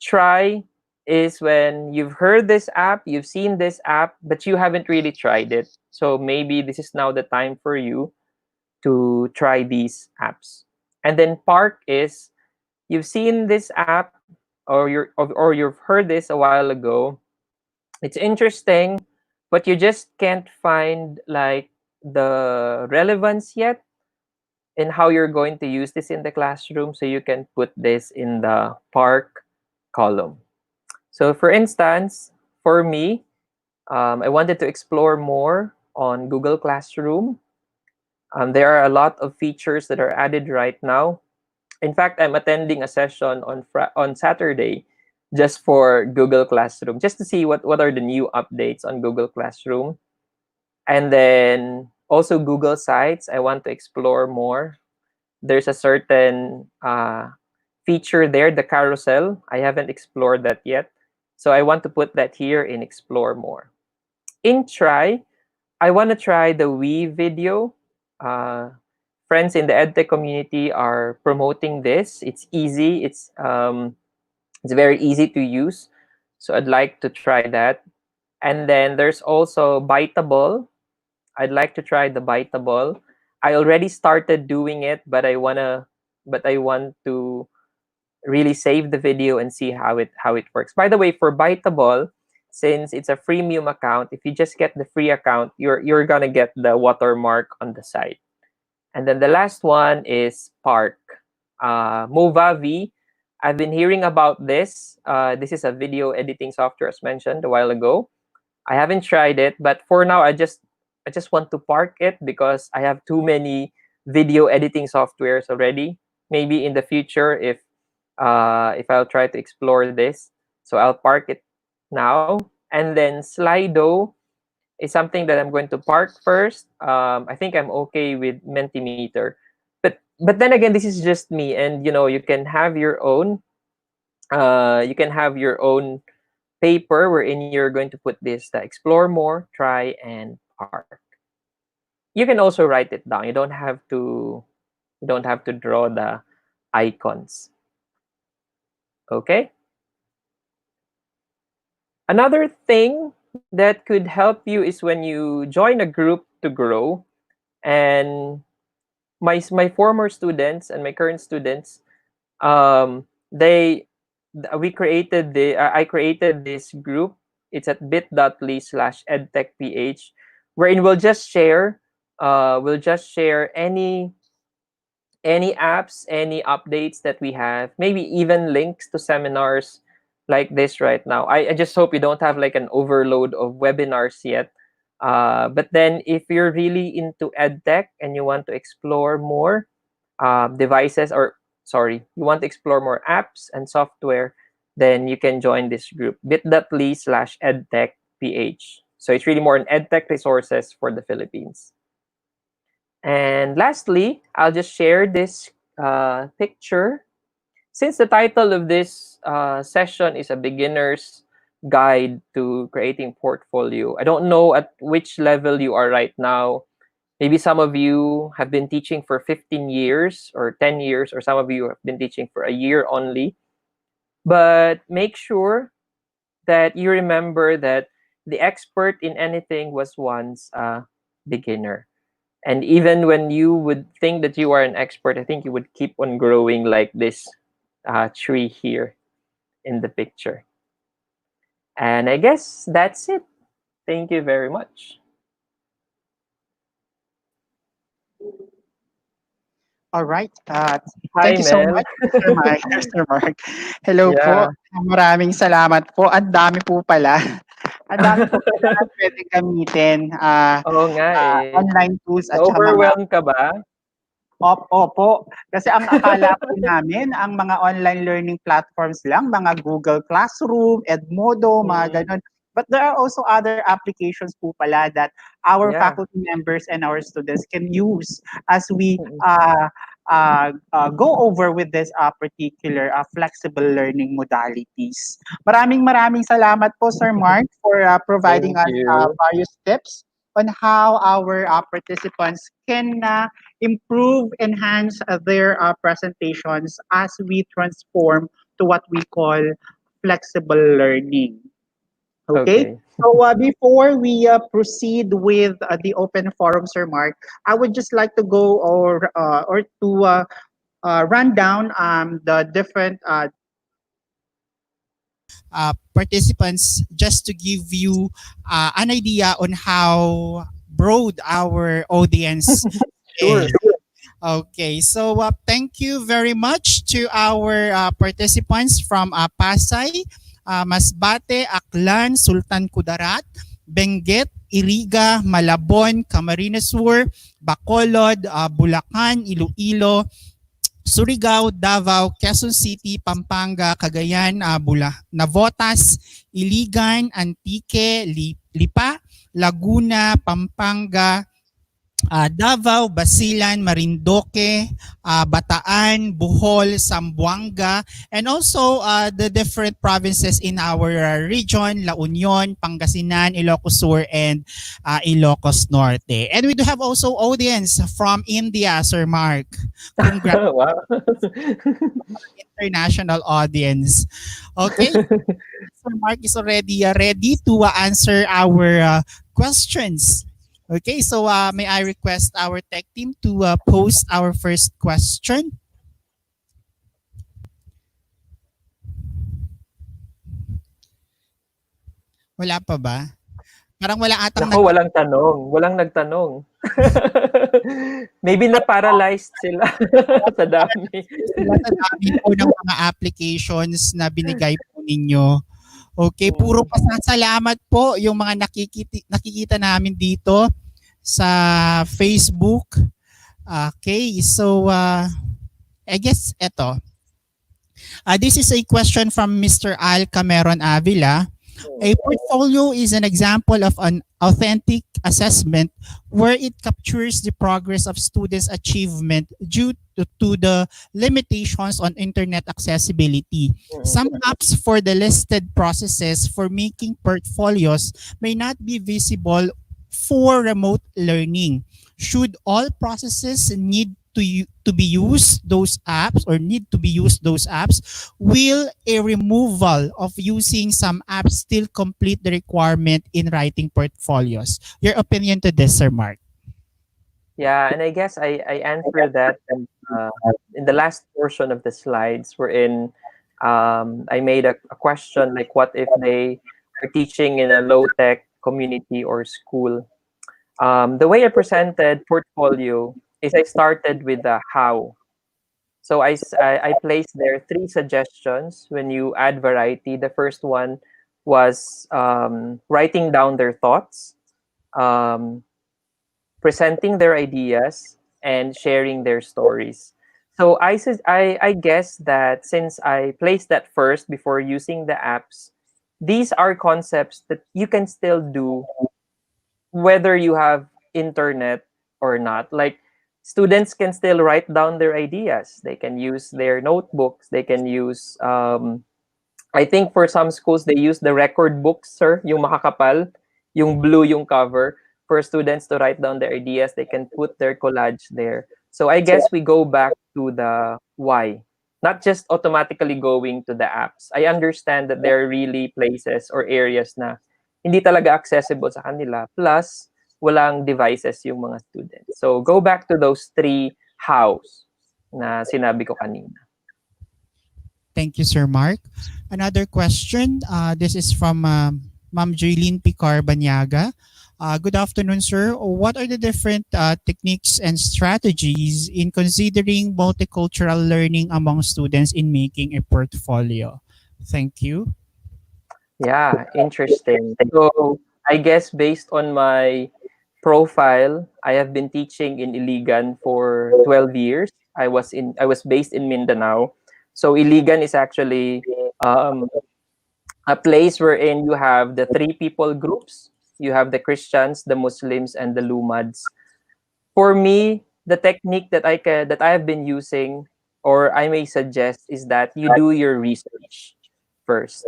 Try is when you've heard this app, you've seen this app, but you haven't really tried it. So maybe this is now the time for you to try these apps. And then park is you've seen this app or you've heard this a while ago. It's interesting, but you just can't find like the relevance yet in how you're going to use this in the classroom, so you can put this in the park column. So for instance, for me, I wanted to explore more on Google Classroom. There are a lot of features that are added right now. In fact, I'm attending a session on Saturday just for Google Classroom, just to see what are the new updates on Google Classroom. And then also Google Sites, I want to explore more. There's a certain feature there, the carousel. I haven't explored that yet. So I want to put that here in explore more. In try, I want to try the We video. Uh, Friends in the EdTech community are promoting this. It's easy. It's very easy to use. So I'd like to try that. And then there's also Biteable. I'd like to try the Biteable. I already started doing it, but I want to really save the video and see how it works. By the way, for Biteable, since it's a freemium account, if you just get the free account, you're gonna get the watermark on the side. And then the last one is Park. Movavi. I've been hearing about this. This is a video editing software, as mentioned a while ago. I haven't tried it, but for now, I just want to park it because I have too many video editing softwares already. Maybe in the future, if I'll try to explore this, so I'll park it now. And then Slido is something that I'm going to park first. I think I'm okay with Mentimeter, but then again, this is just me, and you can have your own. You can have your own paper wherein you're going to put this: the explore more, try, and park. You can also write it down. You don't have to draw the icons. Okay. Another thing that could help you is when you join a group to grow. And my former students and my current students, they we created the I created this group. It's at bit.ly/edtechph, wherein we'll just share any apps, any updates that we have, maybe even links to seminars like this right now. I just hope you don't have like an overload of webinars yet. But then if you're really into edtech and you want to explore more devices, or sorry, you want to explore more apps and software, then you can join this group, bit.ly/edtechph. So it's really more an edtech resources for the Philippines. And lastly, I'll just share this picture. Since the title of this session is a beginner's guide to creating portfolio, I don't know at which level you are right now. Maybe some of you have been teaching for 15 years or 10 years, or some of you have been teaching for a year only. But make sure that you remember that the expert in anything was once a beginner. And even when you would think that you are an expert, I think you would keep on growing like this tree here in the picture. And I guess that's it. Thank you very much. All right. Thank Hi, you so Mel. much, Sir Mark. Sir Mark. Hello po. Yeah. Maraming salamat po. Ang dami po pala. Ang dami po kailangan pwedeng gamitin, Oo nga eh. online tools at saka mga Na-overwhelm ka ba? opo. Kasi ang akala po namin ang mga online learning platforms lang, mga Google Classroom, Edmodo, mga Mm. gano'n. But there are also other applications po pala that our Yeah. faculty members and our students can use as we Mm. go over with this particular flexible learning modalities. Maraming salamat po, Sir Mark, for providing Thank us you. various tips on how our participants can improve, enhance their presentations as we transform to what we call flexible learning. Okay. Okay. So before we proceed with the open forum, Sir Mark, I would just like to go or to run down the different participants just to give you an idea on how broad our audience is. Sure. Okay, so thank you very much to our participants from Pasay, Masbate, Aklan, Sultan Kudarat, Benguet, Iriga, Malabon, Camarines Sur, Bacolod, Bulacan, Iloilo, Surigao, Davao, Quezon City, Pampanga, Cagayan, Navotas, Iligan, Antique, Lipa, Laguna, Pampanga, Davao, Basilan, Marindoque, Bataan, Bohol, Zamboanga, and also the different provinces in our region, La Union, Pangasinan, Ilocos Sur, and Ilocos Norte. And we do have also audience from India, Sir Mark. Congrats, Wow. international audience. Okay, Sir Mark is already ready to answer our questions. Okay, so may I request our tech team to post our first question? Wala pa ba? Parang wala atang Naku, walang tanong. Walang nagtanong. Maybe na-paralyzed sila sa dami. sila sa dami po ng mga applications na binigay po ninyo. Okay, puro Mm. pasasalamat po yung mga nakikita namin dito sa Facebook. Okay, so I guess eto. This is a question from Mr. Al Cameron Avila. A portfolio is an example of an authentic assessment where it captures the progress of students' achievement due to the limitations on internet accessibility. Some apps for the listed processes for making portfolios may not be visible for remote learning. Should all processes to be used those apps or need to be used those apps, will a removal of using some apps still complete the requirement in writing portfolios? Your opinion to this, Sir Mark? Yeah, and I guess I answered that in the last portion of the slides wherein I made a question like what if they are teaching in a low-tech community or school. The way I presented portfolio is I started with the how. So I placed there 3 suggestions when you add variety. The first one was writing down their thoughts, um, presenting their ideas, and sharing their stories. So I guess that since I placed that first before using the apps, these are concepts that you can still do whether you have internet or not. Like students can still write down their ideas. They can use their notebooks. They can use I think for some schools they use the record books, sir, yung makakapal, yung blue yung cover for students to write down their ideas. They can put their collage there. So I guess we go back to the why, not just automatically going to the apps. I understand that there are really places or areas na hindi talaga accessible sa kanila. Plus, walang devices yung mga students. So go back to those 3 hows na sinabi ko kanina. Thank you, Sir Mark. Another question. This is from Ma'am Jaylene Picar Banyaga. Good afternoon, sir. What are the different techniques and strategies in considering multicultural learning among students in making a portfolio? Thank you. Yeah, interesting. So I guess based on my profile, I have been teaching in Iligan for 12 years. I was based in Mindanao. So Iligan is actually um, a place wherein you have the three people groups. You have the Christians, the Muslims, and the Lumads. For me, the technique that I have been using, or I may suggest, is that you do your research first.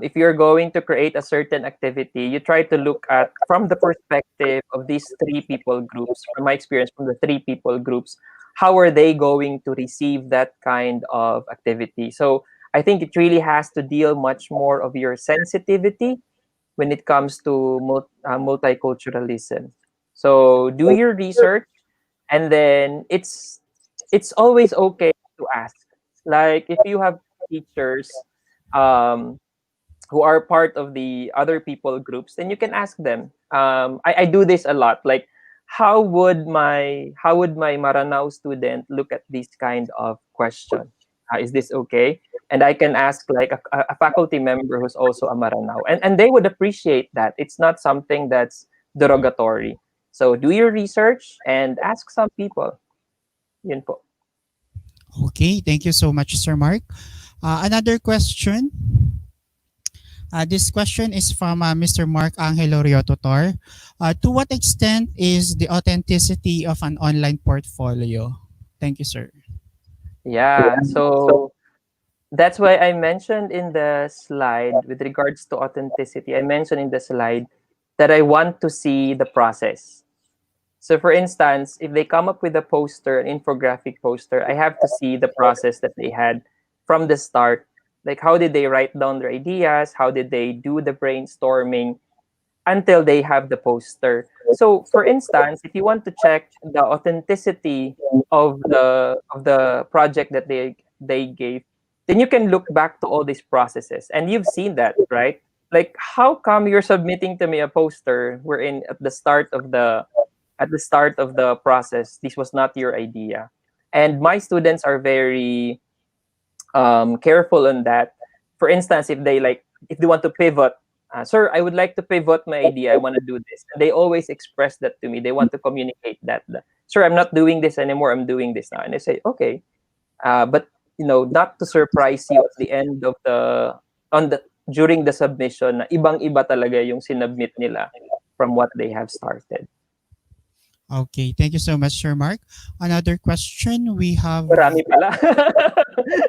If you're going to create a certain activity, you try to look at from the perspective of these three people groups. From my experience, from the three people groups, how are they going to receive that kind of activity? So I think it really has to deal much more of your sensitivity when it comes to multiculturalism. So do your research, and then it's always okay to ask. Like if you have teachers um, who are part of the other people groups, then you can ask them. I do this a lot. Like, how would my Maranao student look at this kind of question? Is this okay? And I can ask like a faculty member who's also a Maranao, and they would appreciate that. It's not something that's derogatory. So do your research and ask some people. Yun po. Okay, thank you so much, Sir Mark. Another question. This question is from Mr. Mark Angelo Riototor. To what extent is the authenticity of an online portfolio? Thank you, sir. Yeah. So that's why I mentioned in the slide with regards to authenticity, I mentioned in the slide that I want to see the process. So for instance, if they come up with a poster, an infographic poster, I have to see the process that they had from the start. Like how did they write down their ideas? How did they do the brainstorming until they have the poster? So for instance, if you want to check the authenticity of the project that they gave, then you can look back to all these processes, and you've seen that, right? Like how come you're submitting to me a poster wherein at the start of the process this was not your idea? And my students are very careful on that. For instance, if they want to pivot, sir, I would like to pivot my idea. I want to do this. And they always express that to me. They want to communicate that, sir, I'm not doing this anymore. I'm doing this now. And I say, okay, but not to surprise you at the end of the on the during the submission, na ibang-iba talaga yung sinubmit nila from what they have started. Okay, thank you so much, Sir Mark. Another question we have. Marami pala.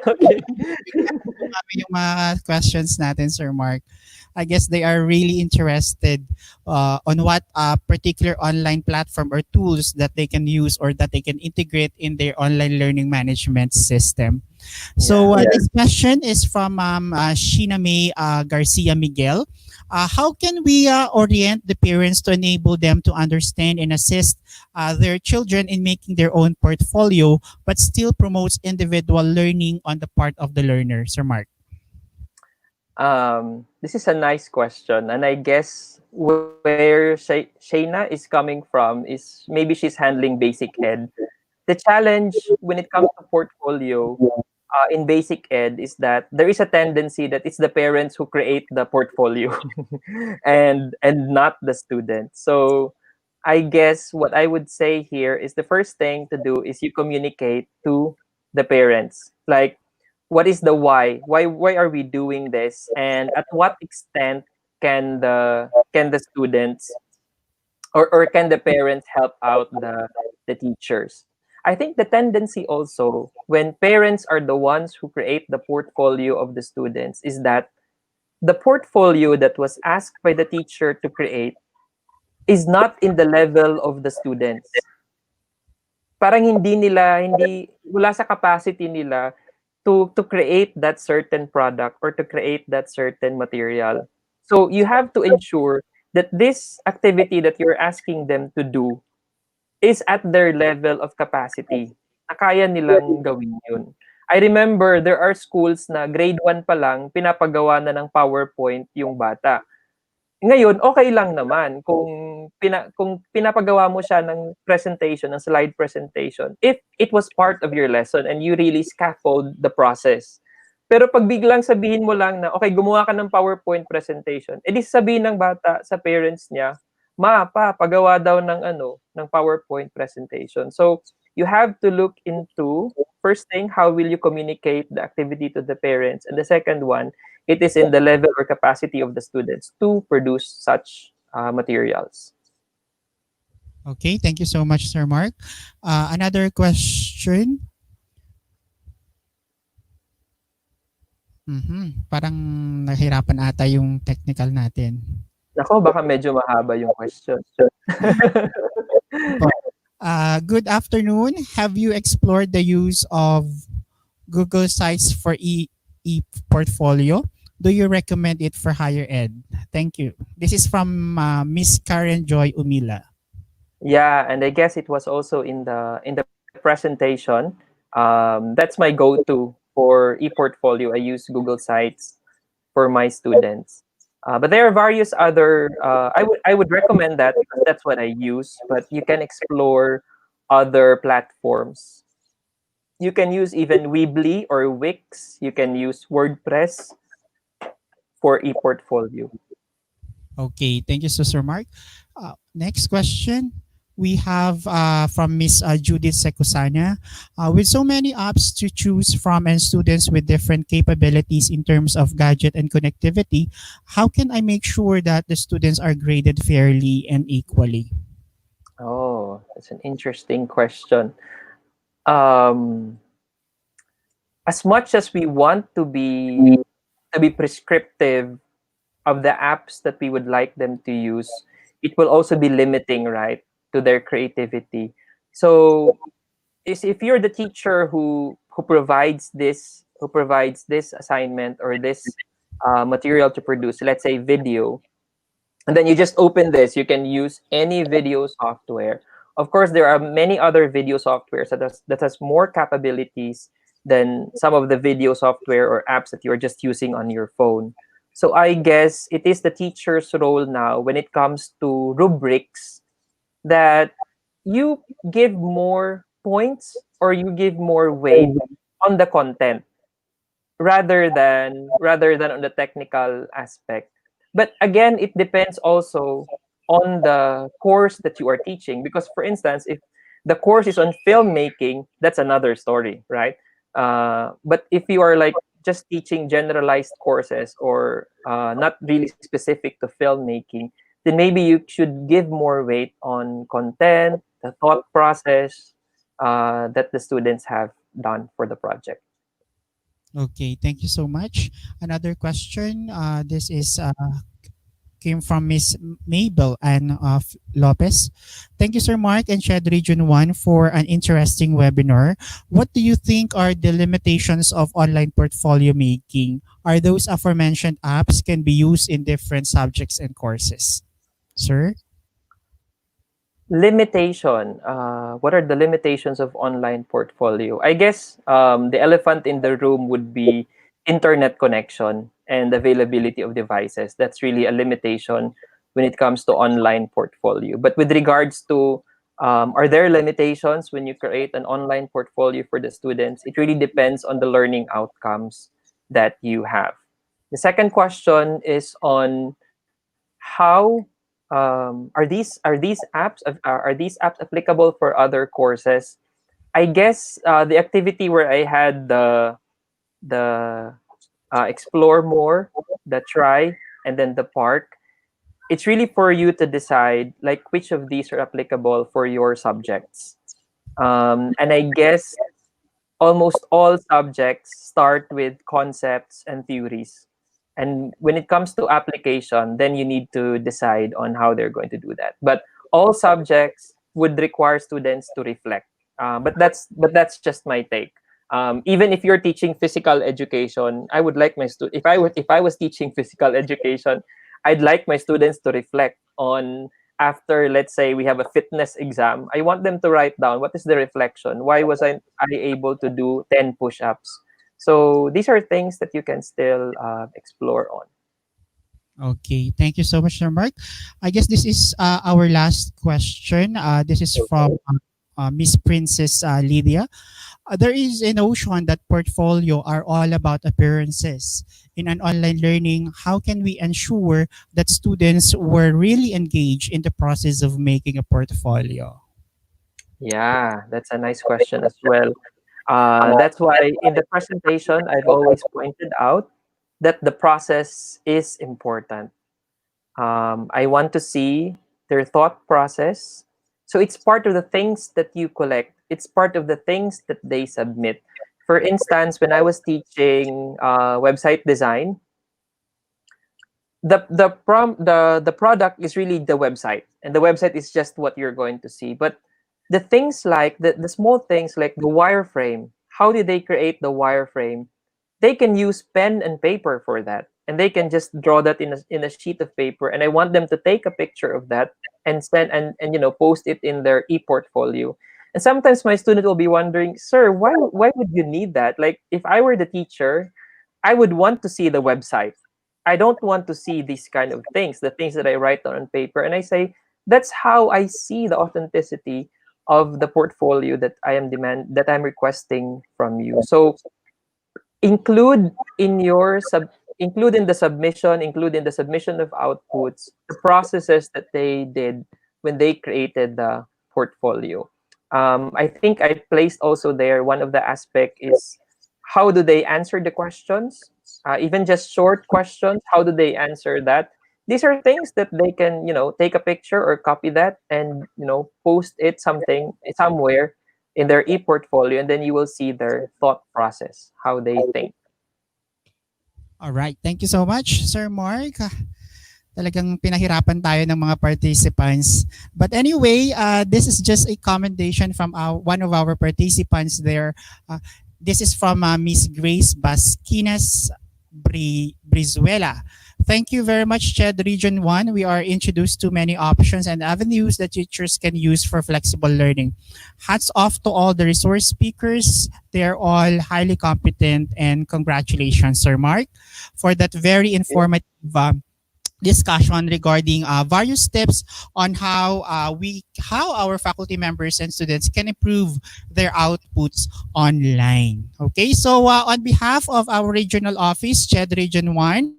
Okay. Marami yung mga questions natin, Sir Mark. I guess they are really interested on what particular online platform or tools that they can use or that they can integrate in their online learning management system. So Yeah. this question is from Sheena May Garcia Miguel. How can we orient the parents to enable them to understand and assist their children in making their own portfolio, but still promotes individual learning on the part of the learner, Sir Mark? This is a nice question, and I guess where Shayna is coming from is maybe she's handling basic ed. The challenge when it comes to portfolio in basic ed is that there is a tendency that it's the parents who create the portfolio and not the student. So I guess what I would say here is the first thing to do is you communicate to the parents. Like, what is the why? Why are we doing this? And at what extent can the students or can the parents help out the teachers? I think the tendency also when parents are the ones who create the portfolio of the students is that the portfolio that was asked by the teacher to create is not in the level of the students. Parang hindi wala sa capacity nila to create that certain product or to create that certain material. So you have to ensure that this activity that you're asking them to do is at their level of capacity. Na kaya nilang gawin yun. I remember there are schools na grade 1 pa lang, pinapagawa na ng PowerPoint yung bata. Ngayon, okay lang naman kung pinapagawa mo siya ng presentation, ng slide presentation, if it was part of your lesson and you really scaffold the process. Pero pag biglang sabihin mo lang na, okay, gumawa ka ng PowerPoint presentation, edi sabihin ng bata sa parents niya, ma, pa, pagawa daw ng ng PowerPoint presentation. So, you have to look into, first thing, how will you communicate the activity to the parents? And the second one, it is in the level or capacity of the students to produce such materials. Okay, thank you so much, Sir Mark. Another question. Parang nahirapan ata yung technical natin. Nako, baka medyo mahaba yung question. Good afternoon. Have you explored the use of Google Sites for e-portfolio? Do you recommend it for higher ed? Thank you. This is from Miss Karen Joy Umila. Yeah, and I guess it was also in the presentation. That's my go-to for e-portfolio. I use Google Sites for my students. But there are various other. I would recommend that because that's what I use. But you can explore other platforms. You can use even Weebly or Wix. You can use WordPress for e-portfolio. Okay, thank you, Sir Mark. Next question. We have from Miss Judith Secusana. With so many apps to choose from and students with different capabilities in terms of gadget and connectivity, how can I make sure that the students are graded fairly and equally? Oh, that's an interesting question. Um, as much as we want to be prescriptive of the apps that we would like them to use, it will also be limiting, right, to their creativity. So, if you're the teacher who provides this assignment or this material to produce, let's say video, and then you just open this, you can use any video software. Of course, there are many other video softwares that has more capabilities than some of the video software or apps that you're just using on your phone. So I guess it is the teacher's role now when it comes to rubrics that you give more points or you give more weight on the content rather than on the technical aspect. But again, it depends also on the course that you are teaching. Because, for instance, if the course is on filmmaking, that's another story, right? But if you are like just teaching generalized courses or not really specific to filmmaking, then maybe you should give more weight on content, the thought process that the students have done for the project. Okay, thank you so much. Another question. This is came from Miss Mabel and Lopez. Thank you, Sir Mark and Shed Region 1 for an interesting webinar. What do you think are the limitations of online portfolio making? Are those aforementioned apps can be used in different subjects and courses? Sir? Limitation. What are the limitations of online portfolio? I guess the elephant in the room would be internet connection and availability of devices. That's really a limitation when it comes to online portfolio. But with regards to are there limitations when you create an online portfolio for the students? It really depends on the learning outcomes that you have. The second question is on how are these apps applicable for other courses? I guess the activity where I had the explore more, the try, and then the park. It's really for you to decide like which of these are applicable for your subjects. And I guess almost all subjects start with concepts and theories. And when it comes to application, then you need to decide on how they're going to do that. But all subjects would require students to reflect. But that's just my take. Even if you're teaching physical education, I would like my if I was teaching physical education, I'd like my students to reflect on after, let's say, we have a fitness exam. I want them to write down what is the reflection. Why was I able to do 10 push-ups? So these are things that you can still explore on. Okay, thank you so much, Sir Mark. I guess this is our last question. This is from Okay. Miss Princess Lydia. There is a notion that portfolio are all about appearances. In an online learning, how can we ensure that students were really engaged in the process of making a portfolio? Yeah, that's a nice question as well. That's why in the presentation, I've always pointed out that the process is important. I want to see their thought process. So it's part of the things that you collect. It's part of the things that they submit. For instance, when I was teaching website design, the product is really the website, and the website is just what you're going to see. But the things like the small things like the wireframe, how did they create the wireframe? They can use pen and paper for that, and they can just draw that in a sheet of paper, and I want them to take a picture of that and send and post it in their e-portfolio. And sometimes my student will be wondering, sir, why would you need that? Like, if I were the teacher, I would want to see the website. I don't want to see these kind of things, the things that I write down on paper. And I say, that's how I see the authenticity of the portfolio that I'm requesting from you. So include in your sub include in the submission, include in the submission of outputs, the processes that they did when they created the portfolio. I think I placed also there, one of the aspect is how do they answer the questions, even just short questions, how do they answer that? These are things that they can take a picture or copy that and post it somewhere in their e-portfolio, and then you will see their thought process, how they think. All right. Thank you so much, Sir Mark. Talagang pinahirapan tayo ng mga participants. But anyway, this is just a commendation from one of our participants there. This is from Miss Grace Basquinas Brizuela. Thank you very much, CHED Region 1. We are introduced to many options and avenues that teachers can use for flexible learning. Hats off to all the resource speakers. They're all highly competent, and congratulations, Sir Mark, for that very informative discussion regarding various tips on how our faculty members and students can improve their outputs online. Okay, so on behalf of our regional office, CHED Region 1,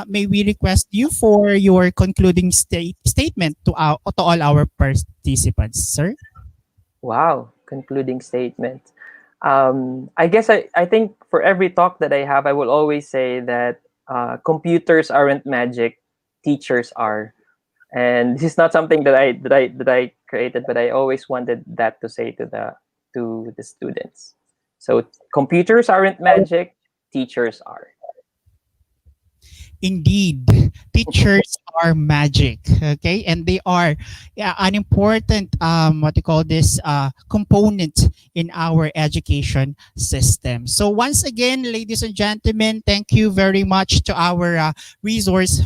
may we request you for your concluding statement to all our participants, sir? Wow, concluding statement. I guess I think for every talk that I have, I will always say that computers aren't magic, teachers are. And this is not something that I created, but I always wanted that to say to the students. So computers aren't magic, teachers are. Indeed, teachers are magic. Okay, and they are an important what you call this component in our education system. So once again, ladies and gentlemen, thank you very much to our resource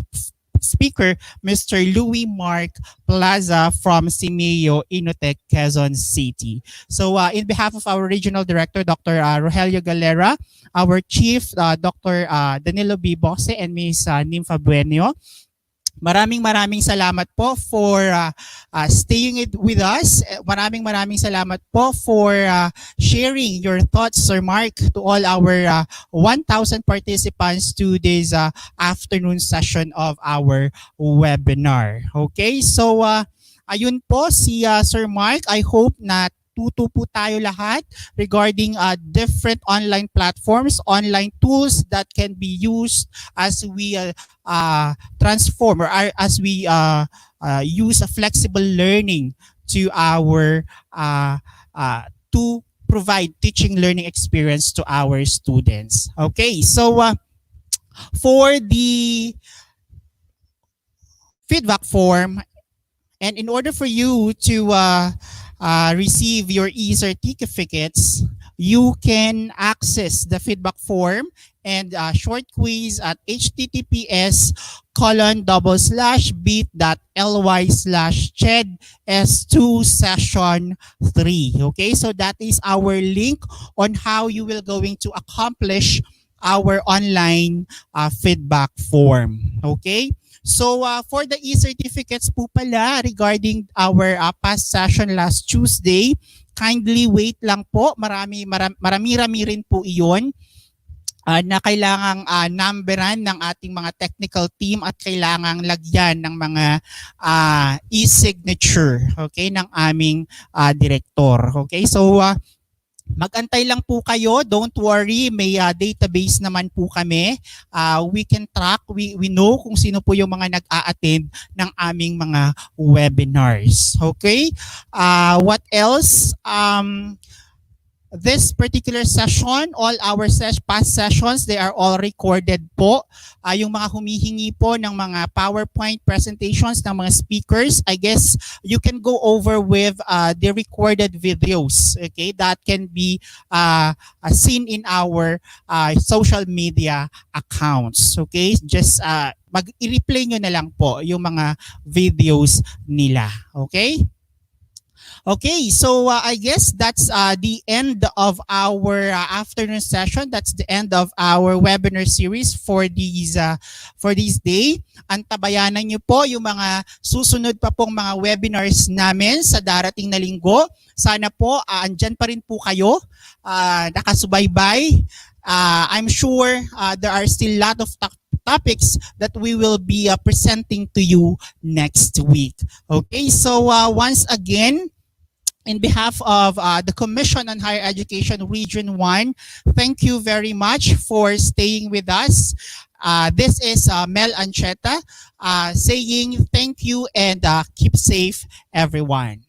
speaker, Mr. Louis Mark Plaza from SEAMEO, INNOTECH, Quezon City. So in behalf of our regional director, Dr. Rogelio Galera, our chief, Dr. Danilo B. Bose, and Ms. Nympha Bueno, maraming salamat po for staying with us. Maraming salamat po for sharing your thoughts, Sir Mark, to all our 1,000 participants to this afternoon session of our webinar. Okay, so ayun po si Sir Mark. I hope na tuto po tayo lahat regarding different online platforms, online tools that can be used as we transform or as we use a flexible learning to our to provide teaching learning experience to our students. Okay, so for the feedback form, and in order for you to receive your e-certificates, you can access the feedback form and short quiz at https://bit.ly/ched-s2 session 3. Okay, so that is our link on how you will going to accomplish our online feedback form. Okay? So for the e-certificates po pala regarding our past session last Tuesday, kindly wait lang po. Marami-rami rin po iyon na kailangang numberan ng ating mga technical team at kailangang lagyan ng mga e-signature, okay, ng aming director. Okay, so mag-antay lang po kayo. Don't worry, may database naman po kami. We can track, we know kung sino po yung mga nag-a-attend ng aming mga webinars. Okay? What else? This particular session, all our past sessions, they are all recorded po. Yung mga humihingi po ng mga PowerPoint presentations ng mga speakers, I guess you can go over with the recorded videos. Okay, that can be seen in our social media accounts. Okay, just i-replay nyo na lang po yung mga videos nila. Okay? Okay, so I guess that's the end of our afternoon session. That's the end of our webinar series for this day. Antabayanan niyo po yung mga susunod pa pong mga webinars namin sa darating na linggo. Sana po andyan pa rin po kayo, nakasubaybay. I'm sure there are still a lot of topics that we will be presenting to you next week. Okay, so once again, in behalf of the Commission on Higher Education Region 1, thank you very much for staying with us. This is Mel Ancheta saying thank you and keep safe, everyone.